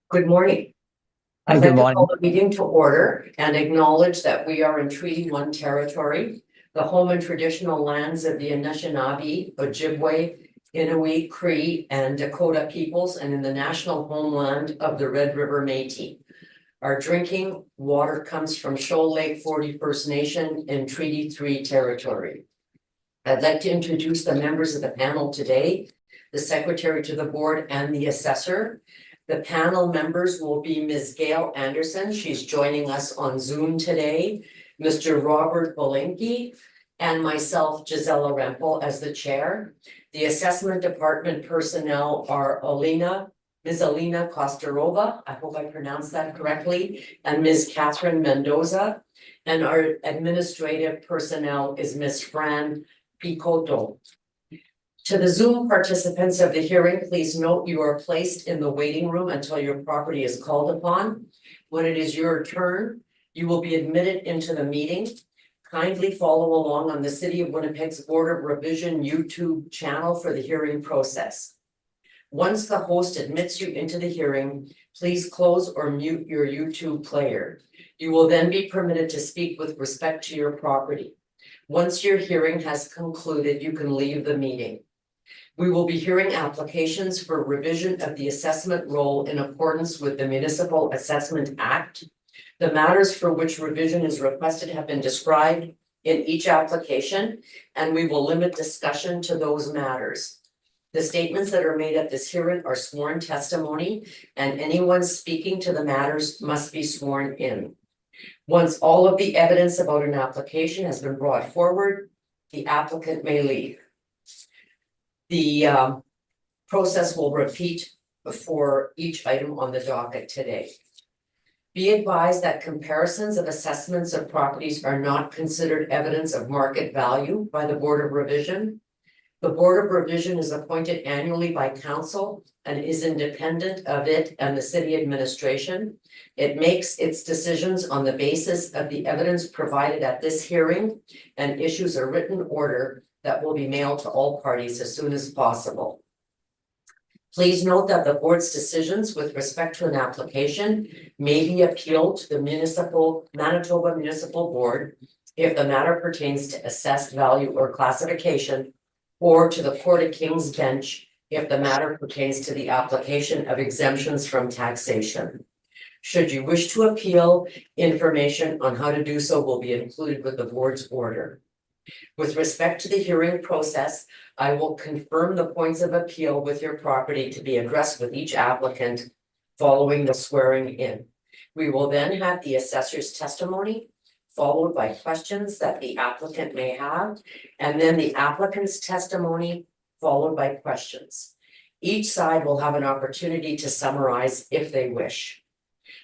Good morning. I'd Good like to call morning. the meeting to order and acknowledge that we are in Treaty One territory, the home and traditional lands of the Anishinaabe, Ojibwe, Inuit, Cree, and Dakota peoples, and in the national homeland of the Red River Métis. Our drinking water comes from Shoal Lake 40 First Nation in Treaty Three territory. I'd like to introduce the members of the panel today, the secretary to the board and the assessor. The panel members will be Ms. Gail Anderson, she's joining us on Zoom today, Mr. Robert Bolinki, and myself, Gisela Rempel, as the chair. The assessment department personnel are Ms. Alina Kostarova, I hope I pronounced that correctly, and Ms. Catherine Mendoza. And our administrative personnel is Ms. Fran Picotto. To the Zoom participants of the hearing, please note you are placed in the waiting room until your property is called upon. When it is your turn, you will be admitted into the meeting. Kindly follow along on the City of Winnipeg's Board of Revision YouTube channel for the hearing process. Once the host admits you into the hearing, please close or mute your YouTube player. You will then be permitted to speak with respect to your property. Once your hearing has concluded, you can leave the meeting. We will be hearing applications for revision of the assessment roll in accordance with the Municipal Assessment Act. The matters for which revision is requested have been described in each application, and we will limit discussion to those matters. The statements that are made at this hearing are sworn testimony, and anyone speaking to the matters must be sworn in. Once all of the evidence about an application has been brought forward, the applicant may leave. The process will repeat before each item on the docket today. Be advised that comparisons of assessments of properties are not considered evidence of market value by the Board of Revision. The Board of Revision is appointed annually by council and is independent of it and the city administration. It makes its decisions on the basis of the evidence provided at this hearing and issues a written order that will be mailed to all parties as soon as possible. Please note that the board's decisions with respect to an application may be appealed to the Manitoba Municipal Board if the matter pertains to assessed value or classification, or to the Court of King's Bench if the matter pertains to the application of exemptions from taxation. Should you wish to appeal, information on how to do so will be included with the board's order. With respect to the hearing process, I will confirm the points of appeal with your property to be addressed with each applicant following the swearing in. We will then have the assessor's testimony, followed by questions that the applicant may have, and then the applicant's testimony, followed by questions. Each side will have an opportunity to summarize if they wish.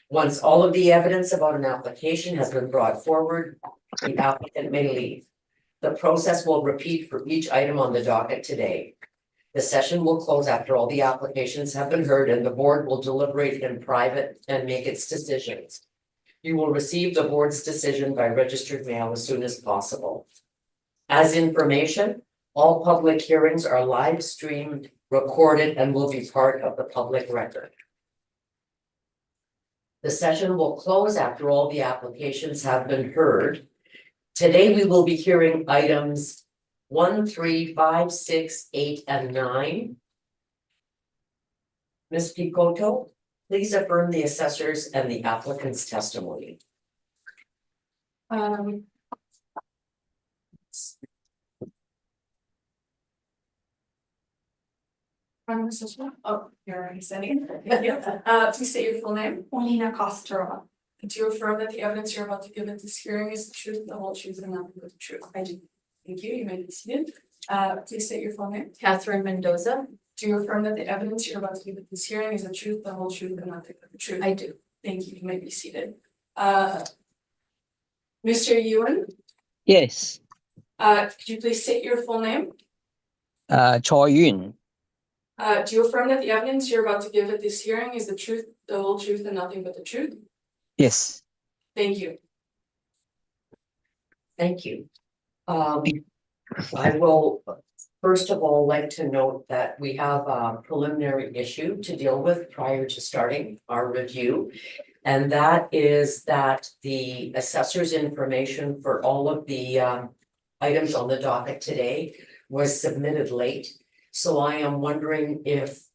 Once all of the evidence about an application has been brought forward, the applicant may leave. The process will repeat for each item on the docket today. The session will close after all the applications have been heard, and the board will deliberate in private and make its decisions. You will receive the board's decision by registered mail as soon as possible. As information, all public hearings are live streamed, recorded, and will be part of the public record. The session will close after all the applications have been heard. Today, we will be hearing items 1, 3, 5, 6, 8, and 9. Ms. Picotto, please affirm the assessors and the applicant's testimony. Oh, you're already sending. Thank you. Please state your full name. Alina Kostarova. Do you affirm that the evidence you're about to give at this hearing is the truth, the whole truth, and nothing but the truth? I do. Thank you. You may be seated. Please state your full name. Catherine Mendoza. Do you affirm that the evidence you're about to give at this hearing is the truth, the whole truth, and nothing but the truth? I do. Thank you. You may be seated. Mr. Ewan, Yes. could you please state your full name? Choi Yun. Do you affirm that the evidence you're about to give at this hearing is the truth, the whole truth, and nothing but the truth? Yes. Thank you. Thank you. I will first of all like to note that we have a preliminary issue to deal with prior to starting our review. And that is that the assessor's information for all of the items on the docket today was submitted late. So I am wondering if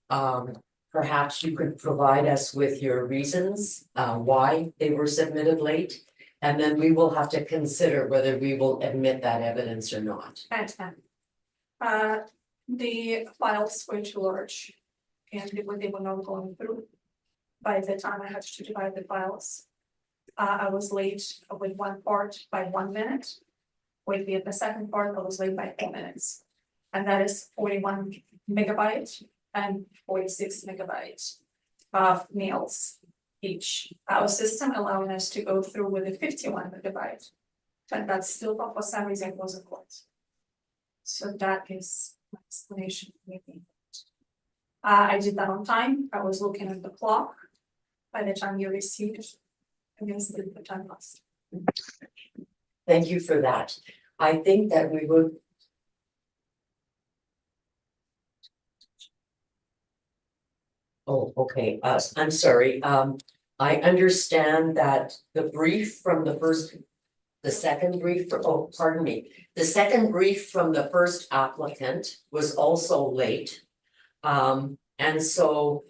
perhaps you could provide us with your reasons why they were submitted late. And then we will have to consider whether we will admit that evidence or not. Understand. The files were too large and they were not going through. By the time I had to divide the files, I was late with one part by 1 minute. With the second part, I was late by 4 minutes. And that is 41 megabytes and 46 megabytes of mails each. Our system allowing us to go through with a 51 megabyte, but that's still, for some reason, wasn't quite. So that is my explanation. I did that on time. I was looking at the clock. By the time you received it, against the time lost. Thank you for that. I think that we would. Oh, okay, I'm sorry, I understand that the brief from the second brief, oh, pardon me. The second brief from the first applicant was also late. And so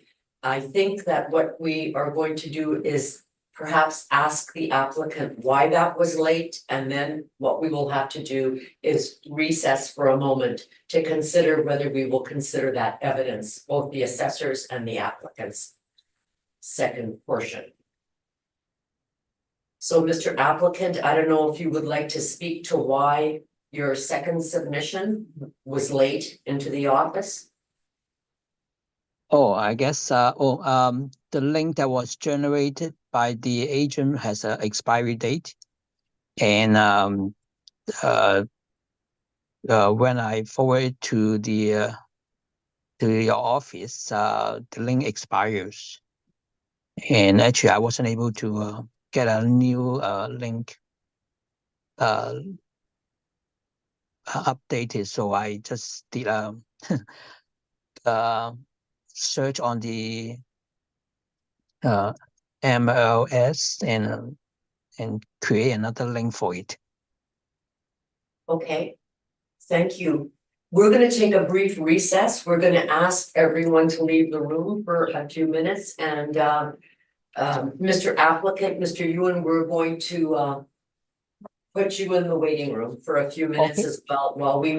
I think that what we are going to do is perhaps ask the applicant why that was late, and then what we will have to do is recess for a moment to consider whether we will consider that evidence, both the assessors and the applicant's second portion. So, Mr. Applicant, I don't know if you would like to speak to why your second submission was late into the office? Oh, I guess, the link that was generated by the agent has an expiry date. And when I forward it to your office, the link expires. And actually, I wasn't able to get a new link updated, so I just did a search on the MLS and create another link for it. Okay, thank you. We're gonna take a brief recess. We're gonna ask everyone to leave the room for a few minutes, and Mr. Applicant, Mr. Ewan, we're going to put you in the waiting room for a few minutes Okay. as well, while we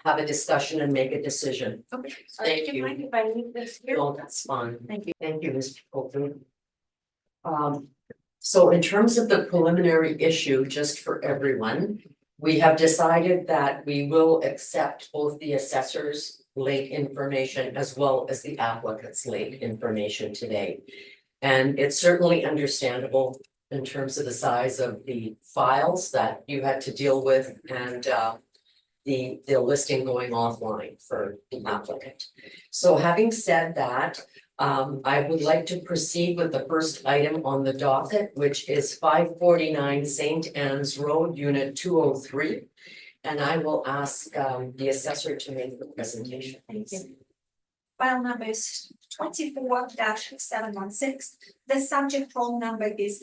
have a discussion and make a decision. Okay. Thank Do you you. mind if I leave this here? No, that's fine. Thank you. Thank you, Mr. Colton. So in terms of the preliminary issue, just for everyone, we have decided that we will accept both the assessor's late information as well as the applicant's late information today. And it's certainly understandable in terms of the size of the files that you had to deal with and the listing going offline for the applicant. So having said that, I would like to proceed with the first item on the docket, which is 549 St. Anne's Road, Unit 203. And I will ask the assessor to make the presentation, please. File number is 24-716. The subject phone number is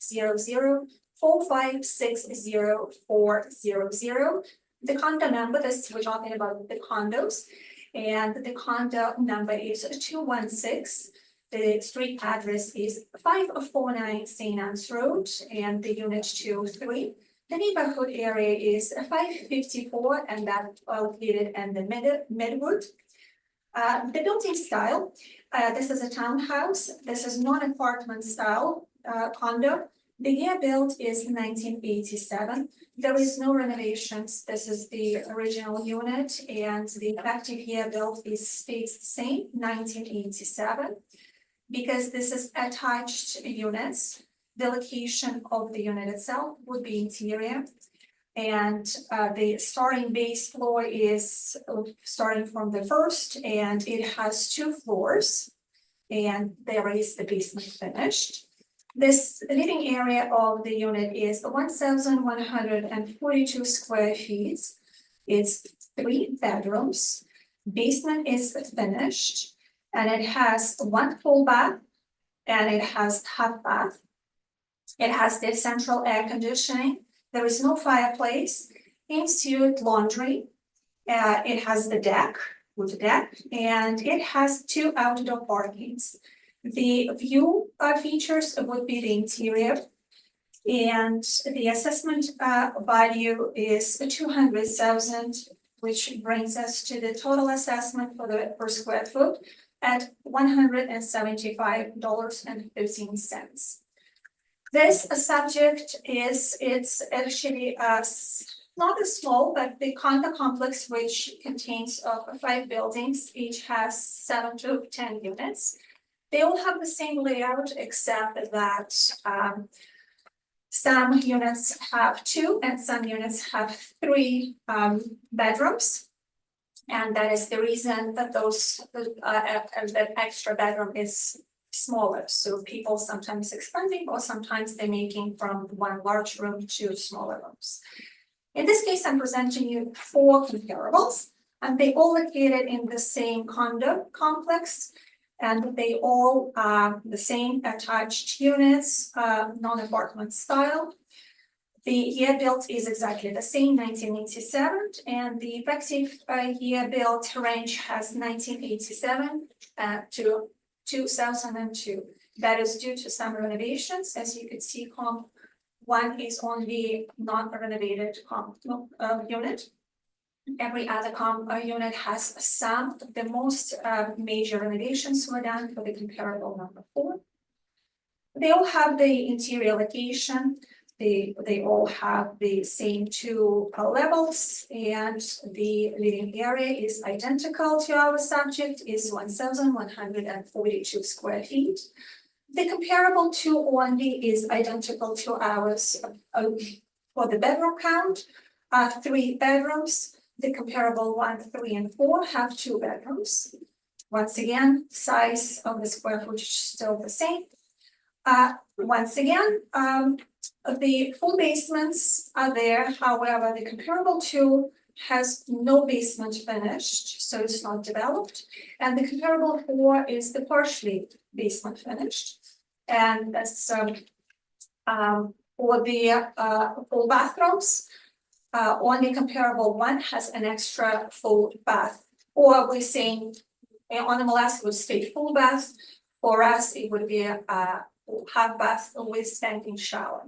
0800-456-0400. The condo number, this we're talking about the condos, and the condo number is 216. The street address is 549 St. Anne's Road, and the unit 203. The neighborhood area is 554, and that located in the Midwood. The building style, this is a townhouse. This is non-apartment style condo. The year built is 1987. There is no renovations. This is the original unit, and the effective year built stays the same, 1987. Because this is attached units, the location of the unit itself would be interior. And the starting base floor is starting from the first, and it has 2 floors. And there is the basement finished. This living area of the unit is 1,142 square feet. It's 3 bedrooms. Basement is finished, and it has 1 full bath, and it has half bath. It has the central air conditioning. There is no fireplace, in-suite laundry. It has the deck, wood deck, and it has 2 outdoor parkings. The view features would be the interior, and the assessment value is 200,000, which brings us to the total assessment for the per square foot at $175.15. This subject it's actually not a small, but the condo complex, which contains 5 buildings, each has 7 to 10 units. They all have the same layout, except that some units have 2 and some units have 3 bedrooms. And that is the reason that that extra bedroom is smaller. So people sometimes expanding, or sometimes they're making from 1 large room 2 smaller rooms. In this case, I'm presenting you 4 comparables, and they all located in the same condo complex, and they all are the same attached units, non-apartment style. The year built is exactly the same, 1987, and the effective year built range has 1987 to 2002. That is due to some renovations. As you can see, comp 1 is only non-renovated comp unit. Every other comp unit has some. The most major renovations were done for the comparable number 4. They all have the interior location. They all have the same 2 levels, and the living area is identical to our subject, is 1,142 square feet. The comparable 2 only is identical to ours for the bedroom count, 3 bedrooms. The comparable 1, 3, and 4 have 2 bedrooms. Once again, size of the square footage is still the same. Once again, the full basements are there. However, the comparable 2 has no basement finished, so it's not developed. And the comparable 4 is the partially basement finished. And that's for the full bathrooms, only comparable 1 has an extra full bath. Or we're saying on the Alaska would state full bath. For us, it would be a half bath with standing shower.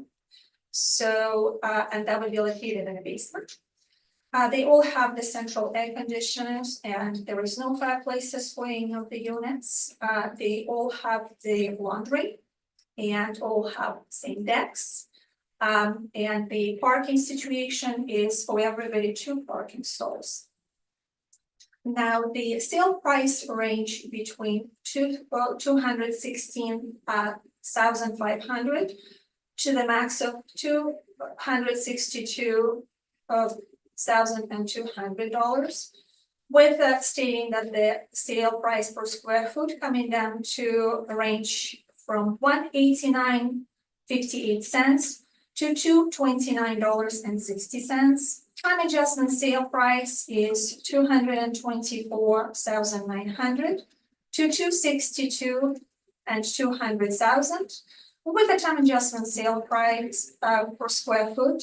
So, and that would be located in the basement. They all have the central air conditioners, and there is no fireplaces for any of the units. They all have the laundry and all have same decks. And the parking situation is for everybody 2 parking stalls. Now, the sale price range between 216,500 to the max of $262,200, with stating that the sale price per square foot coming down to a range from $189.58 to $229.60. Time adjustment sale price is $224,900 to $262,000 and $200,000, with a time adjustment sale price per square foot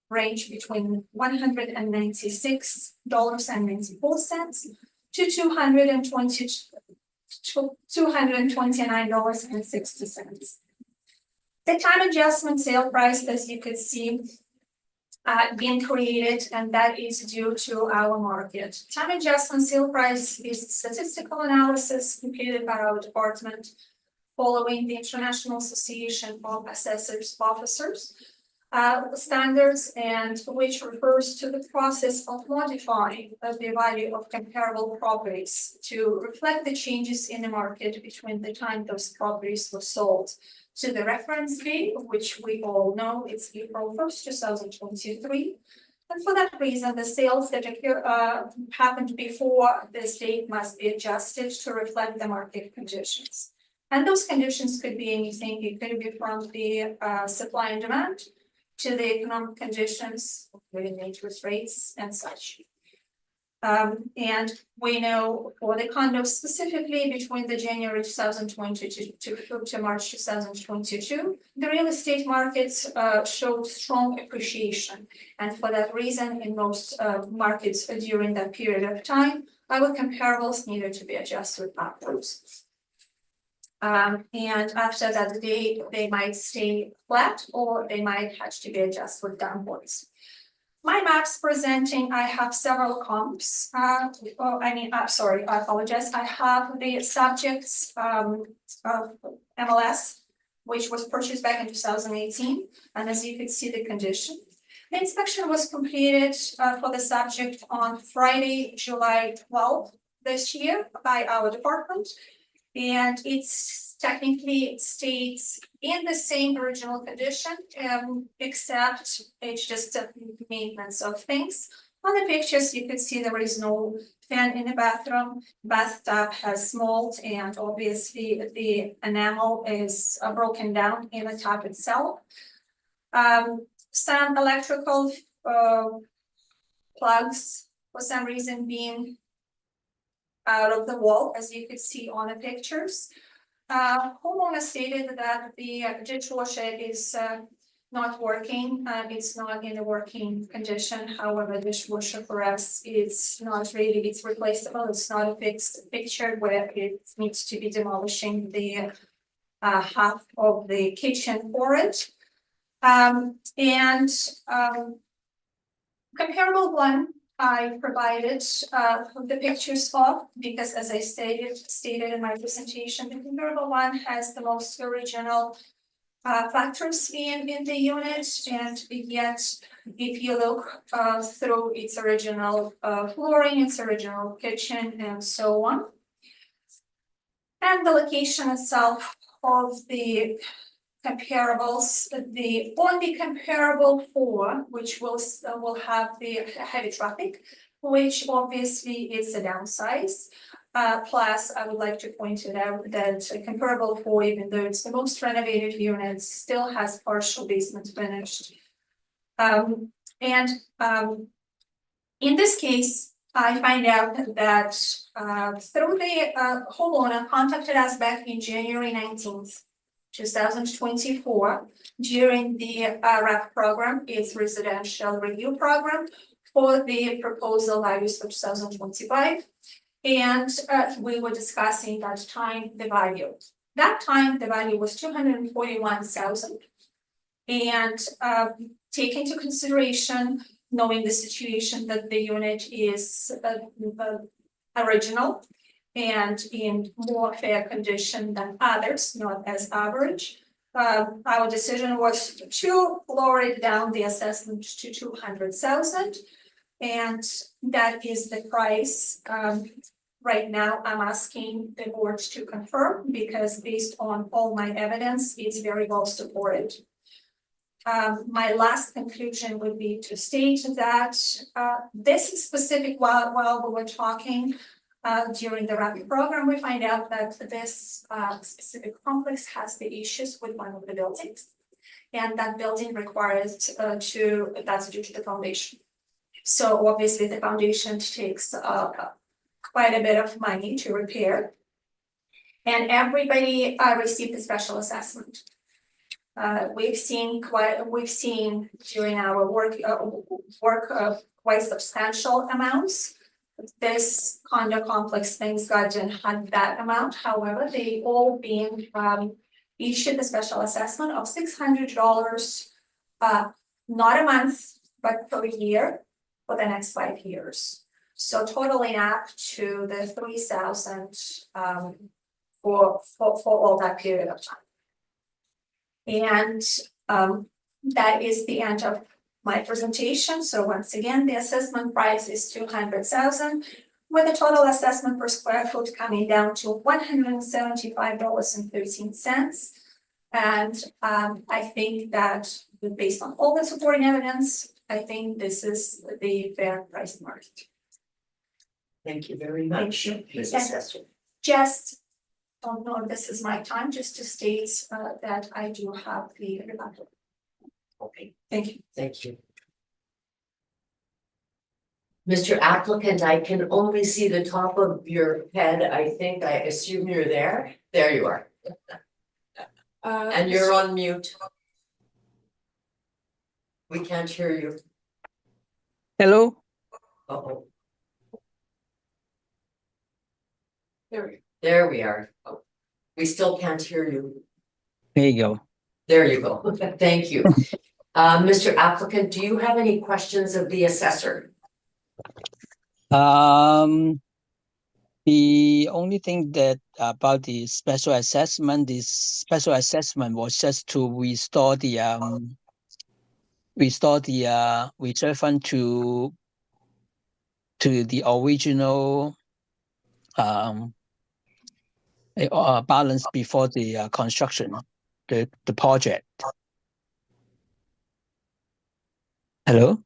range between $196.94 to $229.60. The time adjustment sale price, as you could see, being created, and that is due to our market. Time adjustment sale price is statistical analysis completed by our department following the International Association of Assessors Officers standards, and which refers to the process of modifying the value of comparable properties to reflect the changes in the market between the time those properties were sold to the reference date, which we all know it's April 1st, 2023. And for that reason, the sales that happened before this date must be adjusted to reflect the market conditions. And those conditions could be anything. It could be from the supply and demand to the economic conditions, including interest rates and such. And we know for the condos specifically between the January 2022 to March 2022, the real estate markets showed strong appreciation. And for that reason, in most markets during that period of time, our comparables needed to be adjusted upwards. And after that, they might stay flat or they might have to be adjusted downwards. My maps presenting, I have several comps. I apologize. I have the subjects of MLS, which was purchased back in 2018. And as you can see, the condition. The inspection was completed for the subject on Friday, July 12th this year by our department. And it's technically, it states in the same original condition, except it's just a maintenance of things. On the pictures, you can see there is no fan in the bathroom. Bathtub has mold, and obviously the enamel is broken down in the tub itself. Some electrical plugs, for some reason, being out of the wall, as you can see on the pictures. Homeowner stated that the dishwasher is not working, it's not in a working condition. However, dishwasher for us is not really, it's replaceable, it's not a fixed picture where it needs to be demolishing the half of the kitchen for it. Comparable one I provided the pictures of, because as I stated in my presentation, the comparable one has the most original factors in the unit, and yet if you look through its original flooring, its original kitchen, and so on, and the location itself of the comparables, the only comparable for which will have the heavy traffic, which obviously is a downsize. Plus, I would like to point it out that comparable for, even though it's the most renovated unit, still has partial basement finished. In this case, I find out that through the homeowner contacted us back in January 19th. 2024, during the REP program, its residential review program for the proposal values for 2025. And we were discussing that time the value. That time the value was 241,000. And take into consideration, knowing the situation that the unit is original and in more fair condition than others, not as average. Our decision was to lower it down the assessment to 200,000, and that is the price. Right now, I'm asking the board to confirm, because based on all my evidence, it's very well supported. My last conclusion would be to state that this specific, while we were talking, during the REP program, we find out that this specific complex has the issues with one of the buildings, and that building requires that's due to the foundation. So obviously the foundation takes quite a bit of money to repair, and everybody received a special assessment. We've seen during our work quite substantial amounts. This condo complex, thanks God, didn't have that amount. However, they all being issued a special assessment of $600, not a month, but per year for the next 5 years. So totaling up to the 3,000 for all that period of time. And that is the end of my presentation. So once again, the assessment price is 200,000, with the total assessment per square foot coming down to $175.13. And I think that based on all the supporting evidence, I think this is the fair price market. Thank you very much. Thank you. Mrs. Hester. Just don't know if this is my time, just to state that I do have the rebuttal. Okay, Thank you. thank you. Mr. Applicant, I can only see the top of your head. I assume you're there. There you are. And you're on mute. We can't hear you. Hello? Uh-oh. There. There we are. Oh, we still can't hear you. There you go. There you go. Thank you. Mr. Applicant, do you have any questions of the assessor? The only thing that about the special assessment, this special assessment was just to restore the reserve fund to the original balance before the construction, the project. Hello?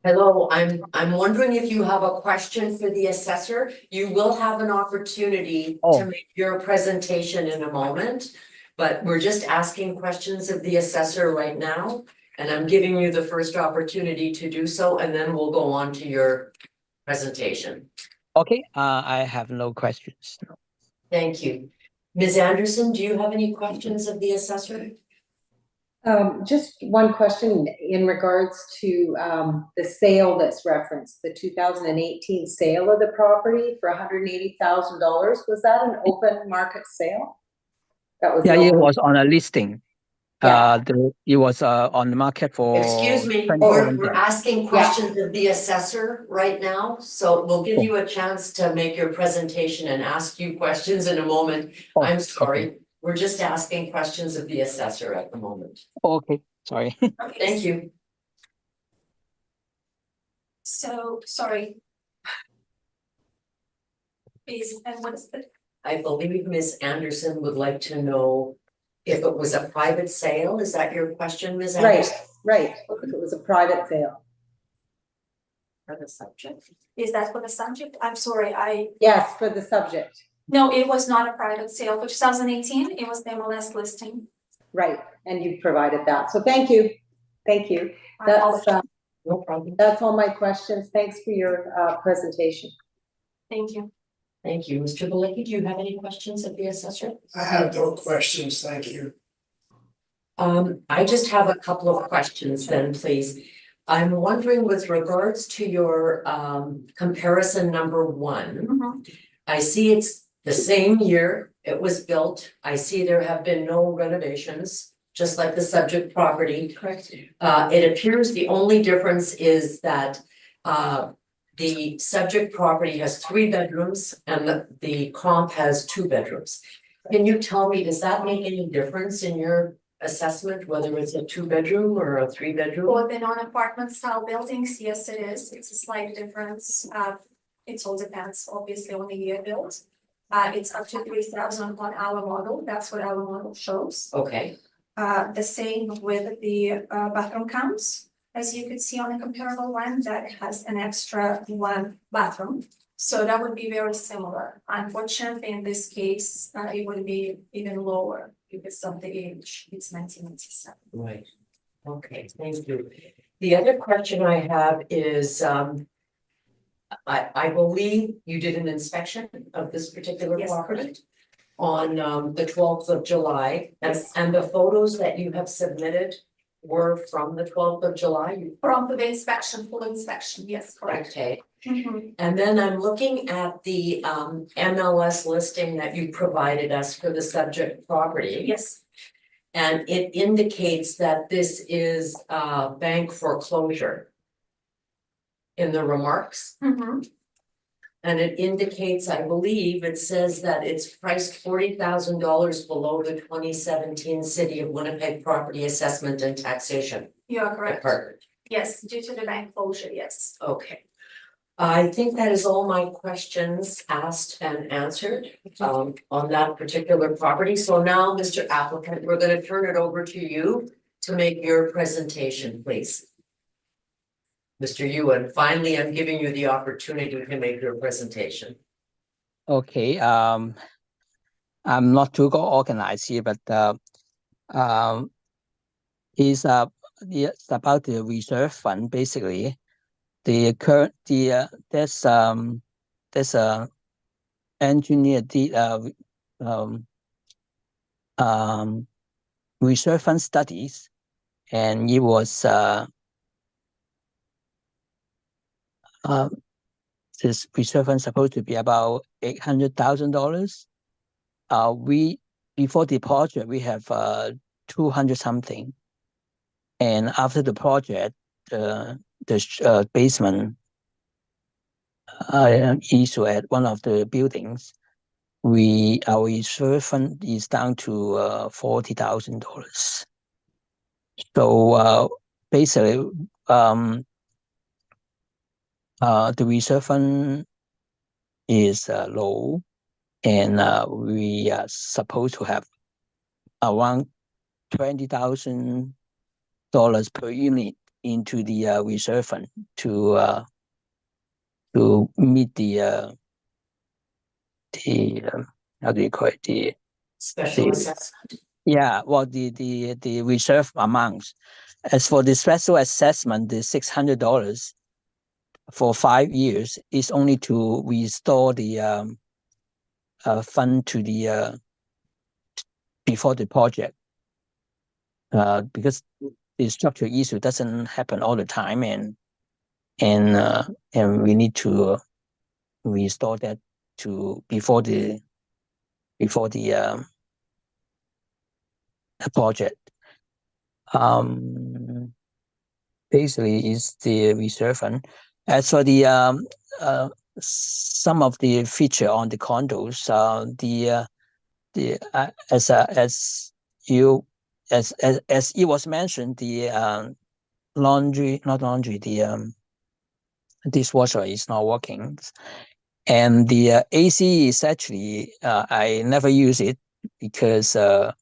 Hello, I'm wondering if you have a question for the assessor. You will have an opportunity to Oh. make your presentation in a moment. But we're just asking questions of the assessor right now, and I'm giving you the first opportunity to do so, and then we'll go on to your presentation. Okay, I have no questions. Thank you. Ms. Anderson, do you have any questions of the assessor? Just one question in regards to the sale that's referenced, the 2018 sale of the property for $180,000. Was that an open market sale? That was Yeah, it open. was on a listing. Yeah. It was on the market for. Excuse me, 27 we're days. asking questions of the assessor right now, so we'll give you a chance to make your presentation and ask you questions in a moment. Oh, I'm sorry, we're just asking questions of the assessor at the moment. Okay, sorry. Thank you. So, sorry. And what's the, I believe Ms. Anderson would like to know if it was a private sale. Is that your question, Ms. Anderson? Right. If it was a private sale. For the subject. is that for the subject? I'm sorry, Yes, for the subject. no, it was not a private sale. For 2018, it was the MLS listing. Right, and you provided that. So thank you. Thank you. I apologize. No problem. That's all my questions. Thanks for your presentation. Thank you. Thank you. Mr. Balecki, do you have any questions of the assessor? I have no questions, thank you. I just have a couple of questions then, please. I'm wondering with regards to your comparison number one, I see it's the same year it was built. I see there have been no renovations, just like the subject property. Correct. It appears the only difference is that the subject property has 3 bedrooms and the comp has 2 bedrooms. Can you tell me, does that make any difference in your assessment, whether it's a 2-bedroom or a 3-bedroom? For the non-apartment style buildings, yes, it is. It's a slight difference. It all depends, obviously, on the year built. It's up to 3,000 on our model. That's what our model shows. Okay, The same with the bathroom counts. As you could see on a comparable one, that has an extra 1 bathroom. So that would be very similar. Unfortunately, in this case, it would be even lower because of the age. It's 1997. right. Okay, thank you. The other question I have is, I believe you did an inspection of this particular Yes, property correct. on the 12th of July, and the photos that you have submitted were from the 12th of July? From the inspection, full inspection, yes, correct. Okay, Mhm. and then I'm looking at the MLS listing that you provided us for the subject property. Yes, And it indicates that this is bank foreclosure in the remarks. Mhm. And it indicates, I believe, it says that it's priced $40,000 below the 2017 City of Winnipeg Property Assessment and Taxation you are correct. Department. Yes, due to the bank closure, yes. Okay. I think that is all my questions asked and answered on that particular property. So now, Mr. Applicant, we're gonna turn it over to you to make your presentation, please. Mr. Ewan, finally, I'm giving you the opportunity to make your presentation. Okay, I'm not too organized here, but it's about the reserve fund basically. the current there's engineer did reserve fund studies, and it was this reserve fund supposed to be about $800,000. We before the project we have 200 something, and after the project, the basement issue at one of the buildings, our reserve fund is down to $40,000. So basically, the reserve fund is low, and we are supposed to have around $20,000 per unit into the reserve fund to meet the how do you call it, Special the assessment. yeah, well, the reserve amounts. As for the special assessment, the $600 for 5 years is only to restore the fund to the before the project, because the structural issue doesn't happen all the time, and we need to restore that to before the project. Basically is the reserve fund. As for the some of the feature on the condos, as it was mentioned, the the dishwasher is not working, and the AC is actually I never use it because I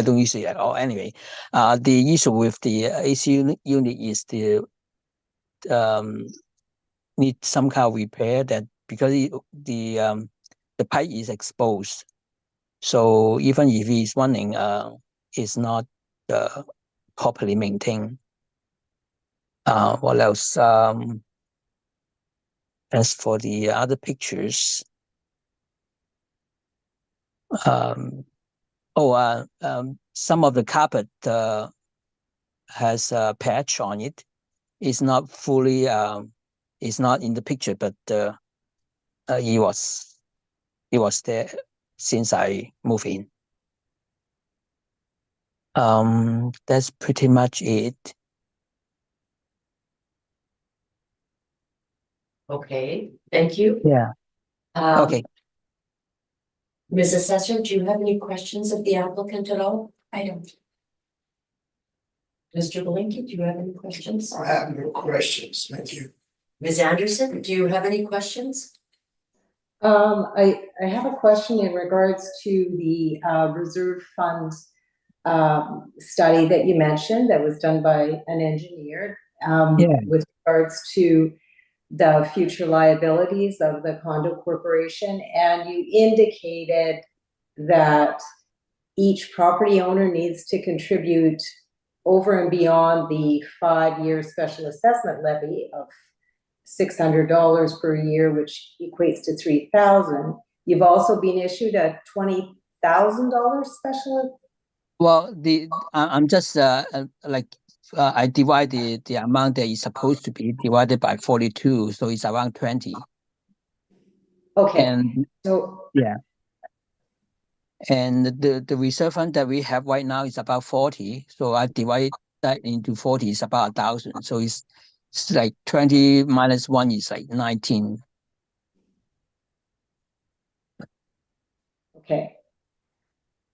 don't use it at all. Anyway, the issue with the AC unit is the need some kind of repair, that because the pipe is exposed, so even if it's running, it's not properly maintained. What else? As for the other pictures, some of the carpet has a patch on it. It's not fully, it's not in the picture, but it was there since I moved in. That's pretty much it. Okay, thank you. Yeah. Okay. Ms. Assessor, do you have any questions of the applicant at all? I don't. Mr. Belinkie, do you have any questions? I have no questions, thank you. Ms. Anderson, do you have any questions? I have a question in regards to the reserve fund study that you mentioned that was done by an engineer Yeah. with regards to the future liabilities of the condo corporation, and you indicated that each property owner needs to contribute over and beyond the 5-year special assessment levy of $600 per year, which equates to $3,000. You've also been issued a $20,000 special. Well, I'm just I divide the amount that is supposed to be divided by 42, so it's around 20. Okay, And so yeah, and the reserve fund that we have right now is about 40. So I divide that into 40 is about 1,000. So it's like 20 minus 1 is like 19. okay.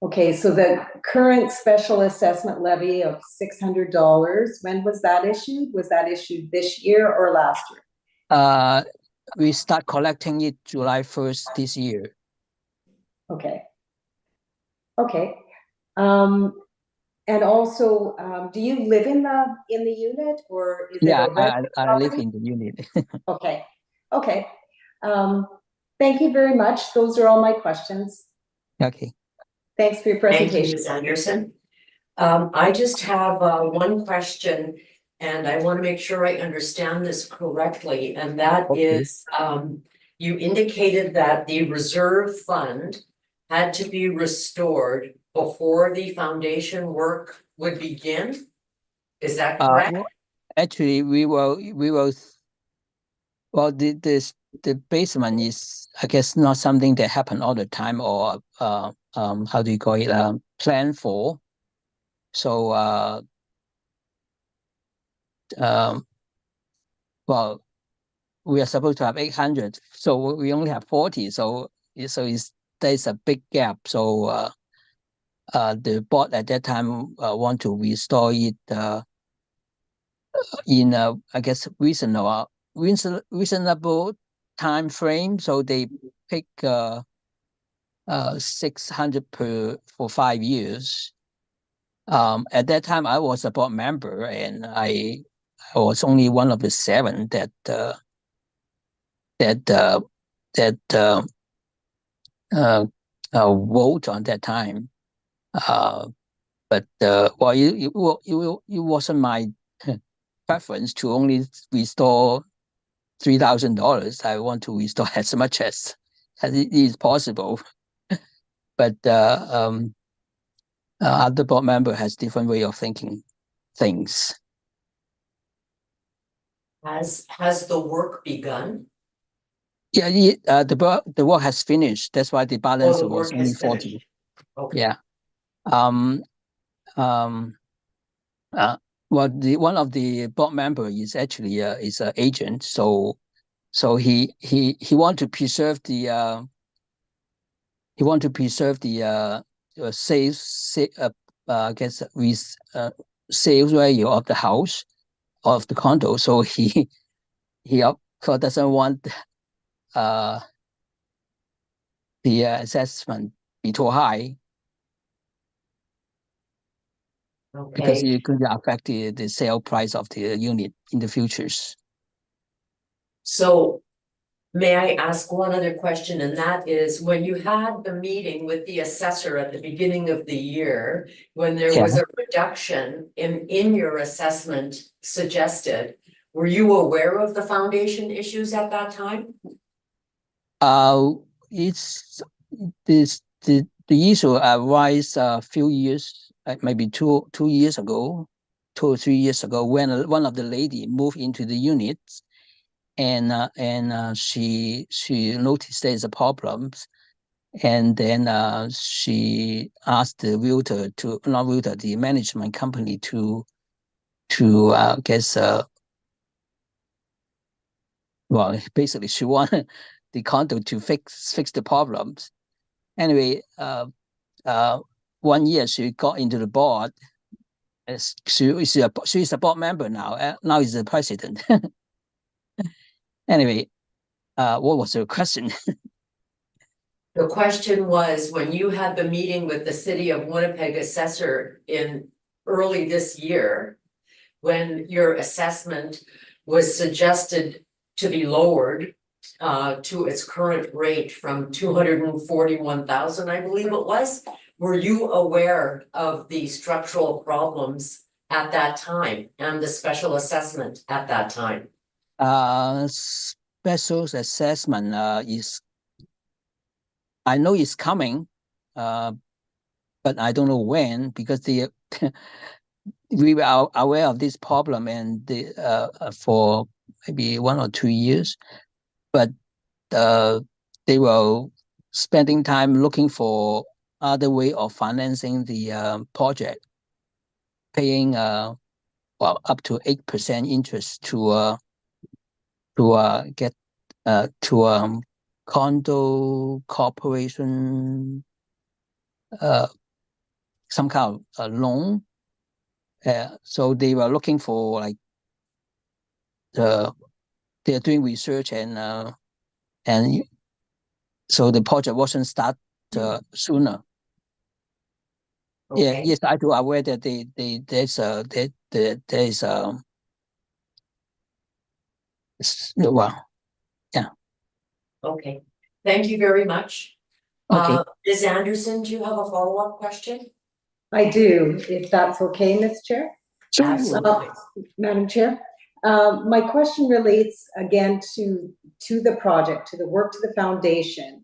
Okay, so the current special assessment levy of $600, when was that issued? Was that issued this year or last year? We start collecting it July 1st this year. Okay. Okay. And also, do you live in the unit, or is it a rental I live property? in the unit. Okay. Okay. Thank you very much. Those are all my questions. Okay. Thanks for your Thank you, presentation. Ms. Anderson. I just have one question. And I want to make sure I understand this correctly, and that Okay. is, you indicated that the reserve fund had to be restored before the foundation work would begin? Is that correct? Well, actually, well, the basement is, I guess, not something that happen all the time, or how do you call it, plan for. So well, we are supposed to have 800, so we only have 40. So there's a big gap. So the board at that time want to restore it in a, I guess, reasonable time frame. So they pick 600 for 5 years. At that time, I was a board member, and I was only one of the 7 that vote on that time. But well, it wasn't my preference to only restore $3,000. I want to restore as much as it is possible. But other board member has different way of thinking things. Has the work begun? Yeah, the work has finished. That's why the balance the was work only has 40. finished. Okay. Yeah. Well, one of the board member is actually is an agent, so he want to preserve the sales, I guess, with sales value of the house, of the condo. So he of course doesn't want the assessment be too high, because Okay, it could affect the sale price of the unit in the futures. so may I ask one other question, and that is, when you had the meeting with the assessor at the beginning of the year, when there Yeah. was a reduction in your assessment suggested, were you aware of the foundation issues at that time? It's the issue arise a few years, maybe 2 years ago, 2 or 3 years ago, when one of the lady moved into the units, and she noticed there's a problems, and then she asked the realtor to, not realtor, the management company to guess well, basically she wanted the condo to fix the problems. Anyway, 1 year she got into the board. She's a board member now. Now is the president. Anyway, what was the question? The question was, when you had the meeting with the city of Winnipeg assessor in early this year, when your assessment was suggested to be lowered to its current rate from 241,000, I believe it was, were you aware of the structural problems at that time and the special assessment at that time? Special assessment is, I know it's coming, but I don't know when, because we were aware of this problem, and for maybe 1 or 2 years, but they were spending time looking for other way of financing the project, paying well, up to 8% interest to get to condo corporation, some kind of loan. So they were looking for, like, they're doing research, and so the project wasn't start sooner. Yeah, Okay. yes, I do aware that there's well, yeah. Okay, thank you very much. Okay. Ms. Anderson, do you have a follow-up question? I do, if that's okay, Ms. Chair. Absolutely. Madam Chair, my question relates again to the project, to the work to the foundation.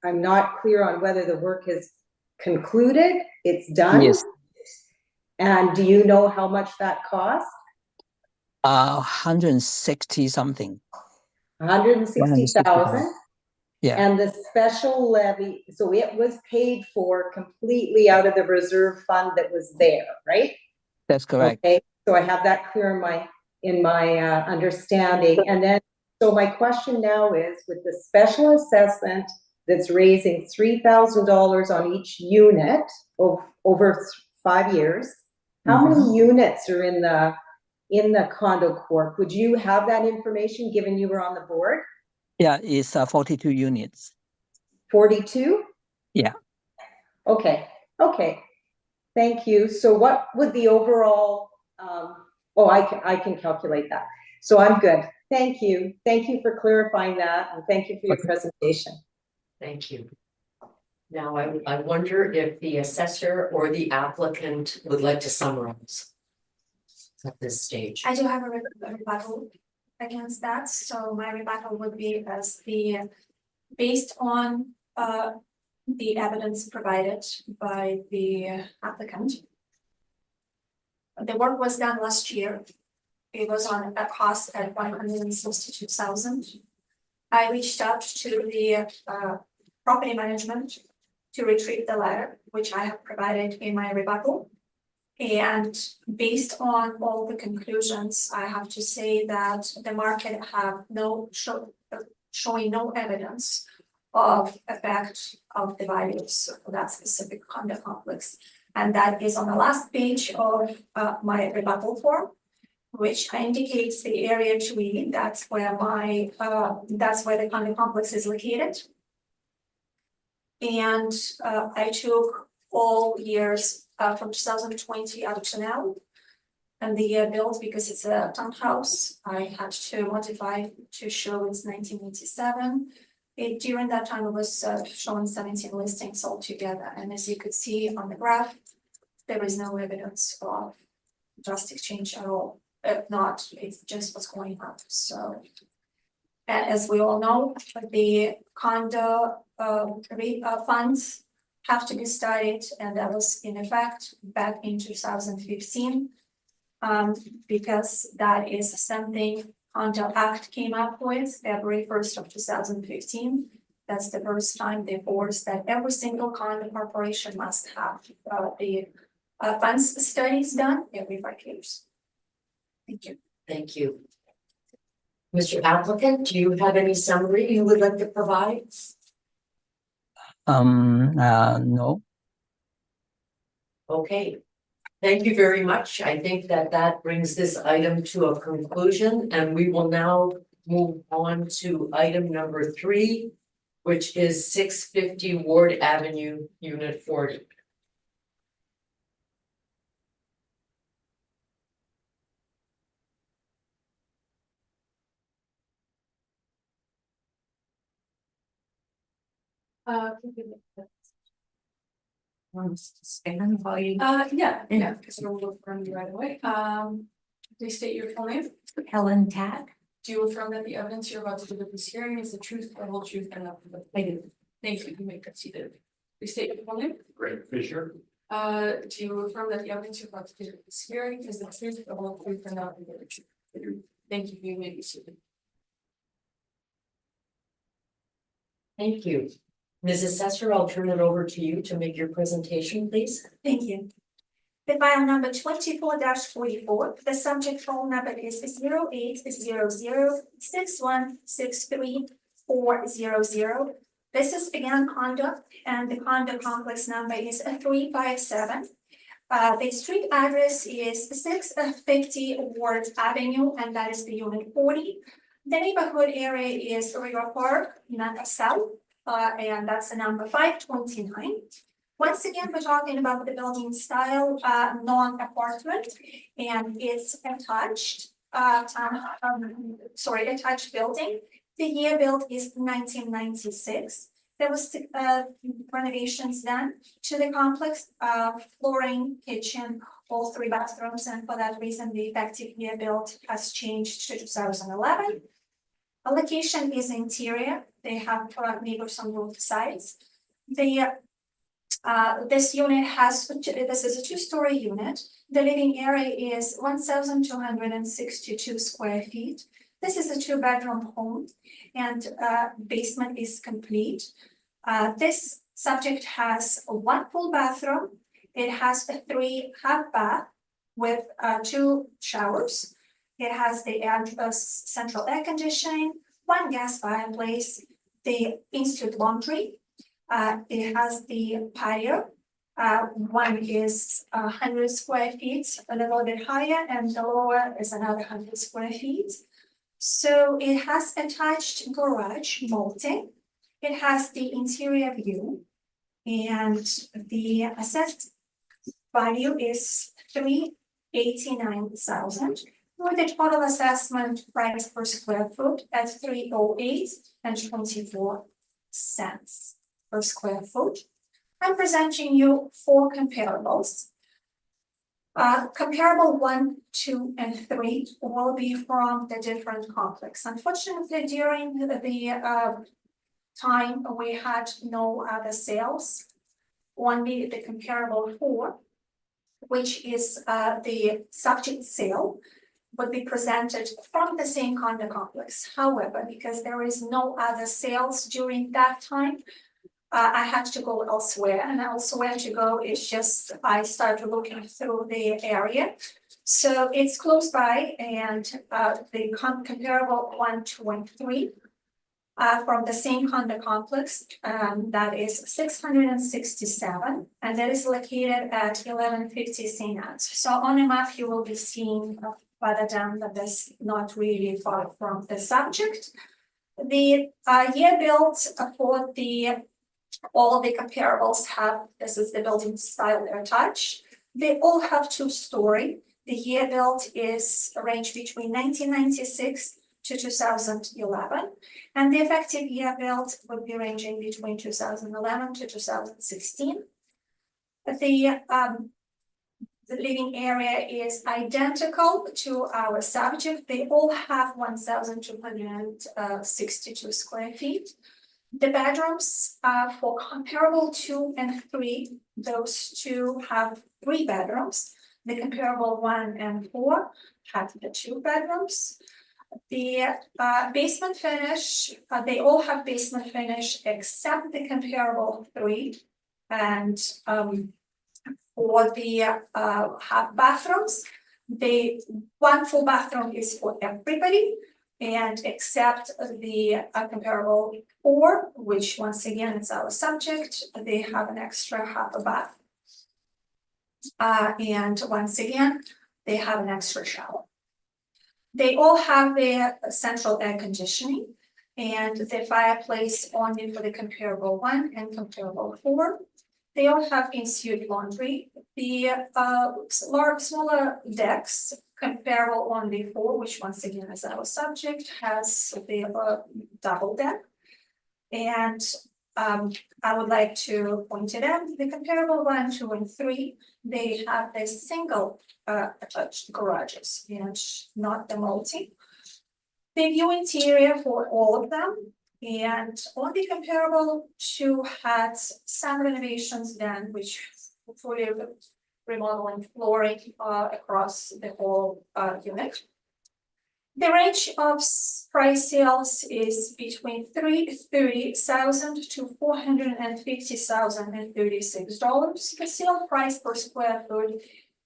I'm not clear on whether the work is concluded, it's done? Yes. And do you know how much that cost? 160 something. 160,000? Yeah, And the special levy, so it was paid for completely out of the reserve fund that was there, right? that's correct. Okay, so I have that clear in my understanding. And then, so my question now is, with the special assessment that's raising $3,000 on each unit over 5 years, how many units are in the condo corp? Would you have that information given you were on the board? Yeah, it's 42 units. 42? Yeah. Okay, thank you. So what would the overall, I can calculate that. So I'm good. Thank you. Thank you for clarifying that, and thank you for your presentation. Thank you. Now, I wonder if the assessor or the applicant would like to summarize at this stage. I do have a rebuttal against that, so my rebuttal would be based on the evidence provided by the applicant. The work was done last year. It was on a cost at 162,000. I reached out to the property management to retrieve the letter, which I have provided in my rebuttal. And based on all the conclusions, I have to say that the market have showing no evidence of effect of the values of that specific condo complex. And that is on the last page of my rebuttal form, which indicates the area tree. That's where the condo complex is located. And I took all years from 2020 up to now. And the year built, because it's a townhouse, I had to modify to show it's 1987. During that time, it was showing 17 listings altogether. And as you could see on the graph, there is no evidence of drastic change at all. If not, it's just what's going up. So, and as we all know, the condo funds have to be studied, and that was in effect back in 2015, because that is something Condo Act came up with February 1st of 2015. That's the first time they forced that every single condo corporation must have the funds studies done every 5 years. Thank you. Thank you. Mr. Applicant, do you have any summary you would like to provide? No. Okay. Thank you very much. I think that brings this item to a conclusion, and we will now move on to item number 3, which is 650 Ward Avenue, Unit 40. Yeah, because it'll look from you right away. Please state your full name. Helen Tag. Do you affirm that the evidence you're about to give at this hearing is the truth, the whole truth, and nothing but the truth? I do. Thank you. You may proceed. Please state your full name. Greg Fisher. Do you affirm that the evidence you're about to give at this hearing is the truth, the whole truth, and nothing but the truth? I do. Thank you. You may be seated. Thank you. Ms. Assessor, I'll turn it over to you to make your presentation, please. Thank you. The file number 24-44, the subject phone number is 0800-6163-400. This is again condo, and the condo complex number is 357. The street address is 650 Ward Avenue, and that is the unit 40. The neighborhood area is River Park, not south, and that's the number 529. Once again, we're talking about the building style, non-apartment, and it's attached, attached building. The year built is 1996. there was renovations done to the complex, flooring, kitchen, all 3 bathrooms, and for that reason, the effective year built has changed to 2011. Allocation is interior, they have neighbors on both sides. This unit has, this is a 2-story unit. The living area is 1,262 square feet. This is a 2-bedroom home and basement is complete. This subject has 1 full bathroom. It has a 3 half bath with 2 showers. It has the central air conditioning, 1 gas fireplace, the in-suite laundry. It has the patio. One is 100 square feet, a little bit higher, and the lower is another 100 square feet. So it has attached garage multi. It has the interior view, and the assessed value is $389,000, with the total assessment price per square foot at $308.24 per square foot. I'm presenting you 4 comparables. Comparable 1, 2, and 3 will be from the different complex. Unfortunately, during the time we had no other sales, only the comparable 4, which is the subject sale, would be presented from the same condo complex. However, because there is no other sales during that time, I had to go elsewhere, and elsewhere to go is just, I started looking through the area. So it's close by, and the comparable 1, 2, and 3 from the same condo complex, that is 667, and that is located at 1150 St. Anne's. So on the map, you will be seeing further down that that's not really far from the subject. The year built for all the comparables have, this is the building style they're attached. They all have 2-story. The year built is ranged between 1996 to 2011, and the effective year built would be ranging between 2011 to 2016. The living area is identical to our subject. They all have 1,262 square feet. The bedrooms for comparable 2 and 3, those 2 have 3 bedrooms. The comparable 1 and 4 have the 2 bedrooms. The basement finish, they all have basement finish except the comparable 3. And for the half bathrooms, the 1 full bathroom is for everybody, and except the comparable 4, which once again is our subject, they have an extra half a bath. And once again, they have an extra shower. They all have their central air conditioning and the fireplace only for the comparable 1 and comparable 4. They all have in-suite laundry. The smaller decks, comparable only 4, which once again is our subject, has the double deck. And I would like to point it out, the comparable 1, 2, and 3, they have the single attached garages and not the multi. The view interior for all of them, and on the comparable 2 had some renovations done, which fully remodeling flooring across the whole unit. The range of price sales is between $330,000 to $450,036. The sale price per square foot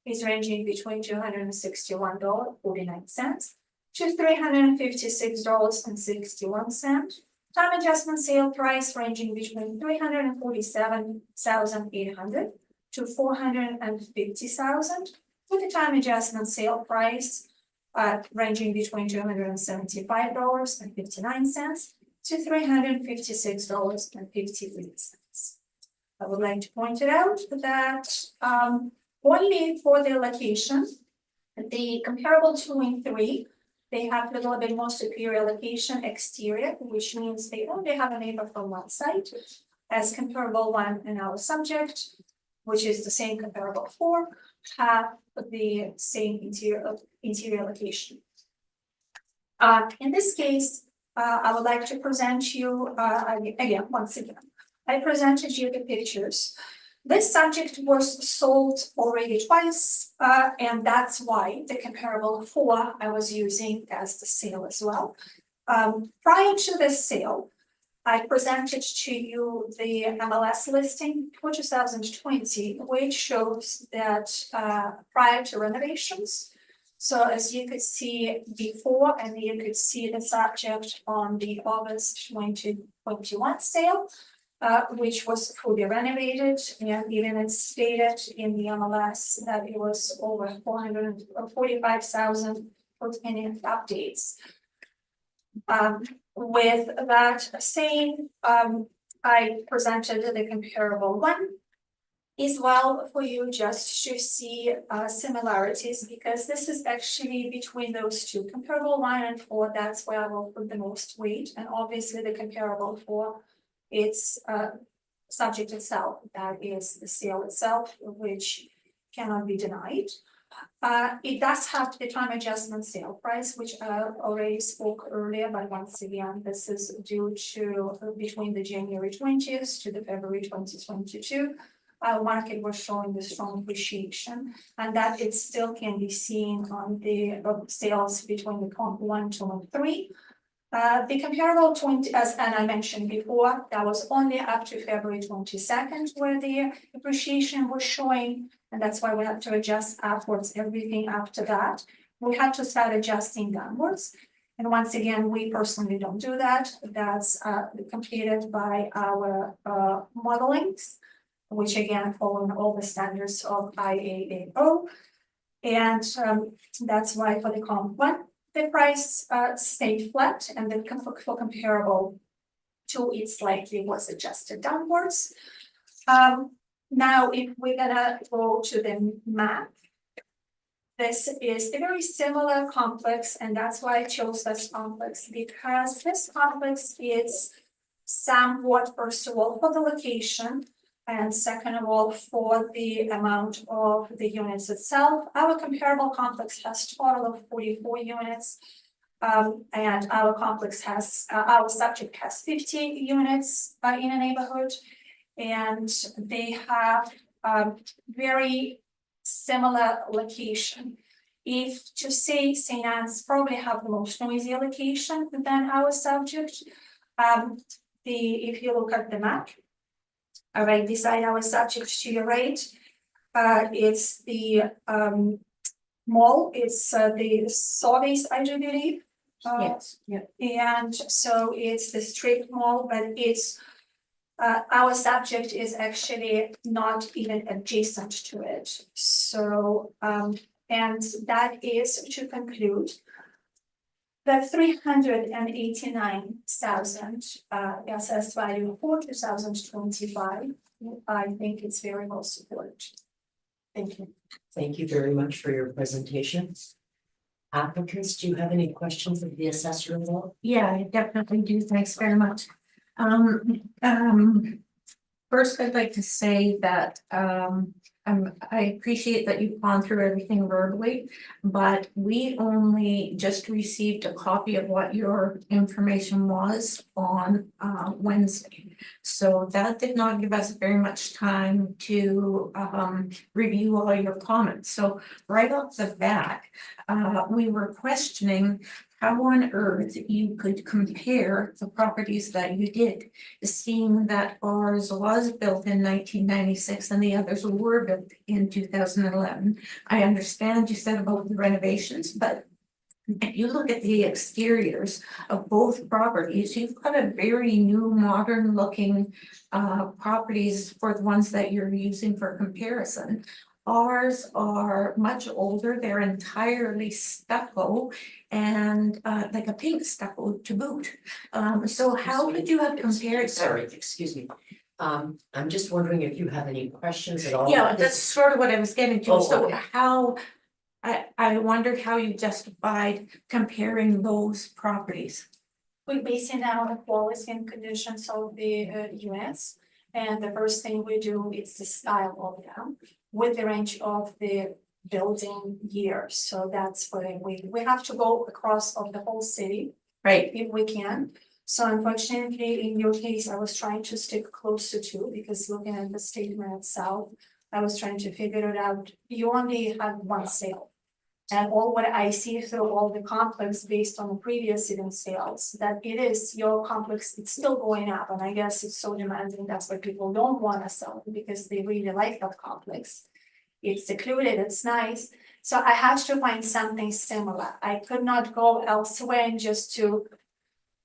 is ranging between $261.49 to $356.61. Time adjustment sale price ranging between $347,800 to $450,000, with the time adjustment sale price ranging between $275.59 to $356.53. I would like to point it out that only for the location, the comparable 2 and 3, they have a little bit more superior location exterior, which means they only have a neighbor from one side. as comparable one in our subject, which is the same comparable four, have the same interior location. In this case, I would like to present you, once again, I presented you the pictures. This subject was sold already twice, and that's why the comparable four I was using as the sale as well. Prior to this sale, I presented to you the MLS listing for 2020, which shows that prior to renovations. So as you could see before, and you could see the subject on the August 2021 sale, which was fully renovated, and even it's stated in the MLS that it was over 445,000 for any updates. With that saying, I presented the comparable one as well for you just to see similarities, because this is actually between those two, comparable 1 and 4, that's where I will put the most weight, and obviously the comparable 4, it's subject itself, that is the sale itself, which cannot be denied. It does have the time adjustment sale price, which I already spoke earlier, but once again, this is due to between the January 20th to the February 2022. Market was showing the strong appreciation, and that it still can be seen on the sales between the comp 1, 2, and 3. The comparable 20, and I mentioned before, that was only up to February 22nd, where the appreciation was showing, and that's why we had to adjust upwards. Everything after that, we had to start adjusting downwards. And once again, we personally don't do that. That's completed by our modelings, which again following all the standards of IAAO. And that's why for the comp 1, the price stayed flat, and then for comparable 2, it slightly was adjusted downwards. Now, if we're gonna go to the map, this is a very similar complex, and that's why I chose this complex, because this complex is somewhat, first of all, for the location, and second of all, for the amount of the units itself. Our comparable complex has a total of 44 units, and our complex has, our subject has 50 units in a neighborhood, and they have very similar location. If to say St. Anne's probably have the most noisy location than our subject, if you look at the map, right beside our subject to your right, it's the mall, it's the Sobeys, I do believe. Yes, yeah. And so it's the strip mall, but it's our subject is actually not even adjacent to it. So and that is to conclude that 389,000 assessed value for 2025. I think it's very well supported. Thank you. Thank you very much for your presentation. Applicants, do you have any questions of the assessor at all? Yeah, I definitely do. Thanks very much. First, I'd like to say that I appreciate that you've gone through everything verbally, but we only just received a copy of what your information was on Wednesday. So that did not give us very much time to review all your comments. So right off the bat, we were questioning how on earth you could compare the properties that you did, seeing that ours was built in 1996 and the others were built in 2011. I understand you said about the renovations, but if you look at the exteriors of both properties, you've got a very new, modern looking properties for the ones that you're using for comparison. Ours are much older, they're entirely stucco and like a pink stucco to boot. So how could you have compared? Sorry, excuse me. I'm just wondering if you have any questions at all. Yeah, that's sort of what I was getting to. Oh, So okay. how, I wondered how you justified comparing those properties. We base it on the quality and conditions of the units, And the first thing we do is the style of them with the range of the building year. So that's where we have to go across of the whole city Right, if we can. So unfortunately, in your case, I was trying to stick closer to, because looking at the statement itself, I was trying to figure it out. You only had one sale. And all what I see through all the complex based on the previous event sales, that it is your complex, it's still going up. And I guess it's so demanding, that's why people don't want to sell it, because they really like that complex. It's secluded, it's nice. So I had to find something similar. I could not go elsewhere and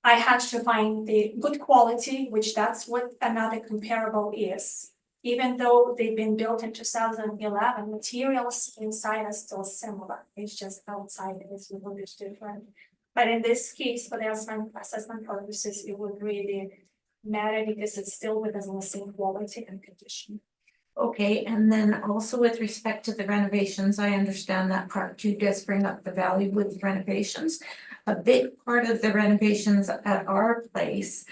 I had to find the good quality, which that's what another comparable is. Even though they've been built in 2011, materials inside are still similar. It's just outside is a little bit different. But in this case, for the assessment purposes, it would really matter because it's still within the same quality and condition. okay, and then also with respect to the renovations, I understand that part two does bring up the value with renovations. A big part of the renovations at our place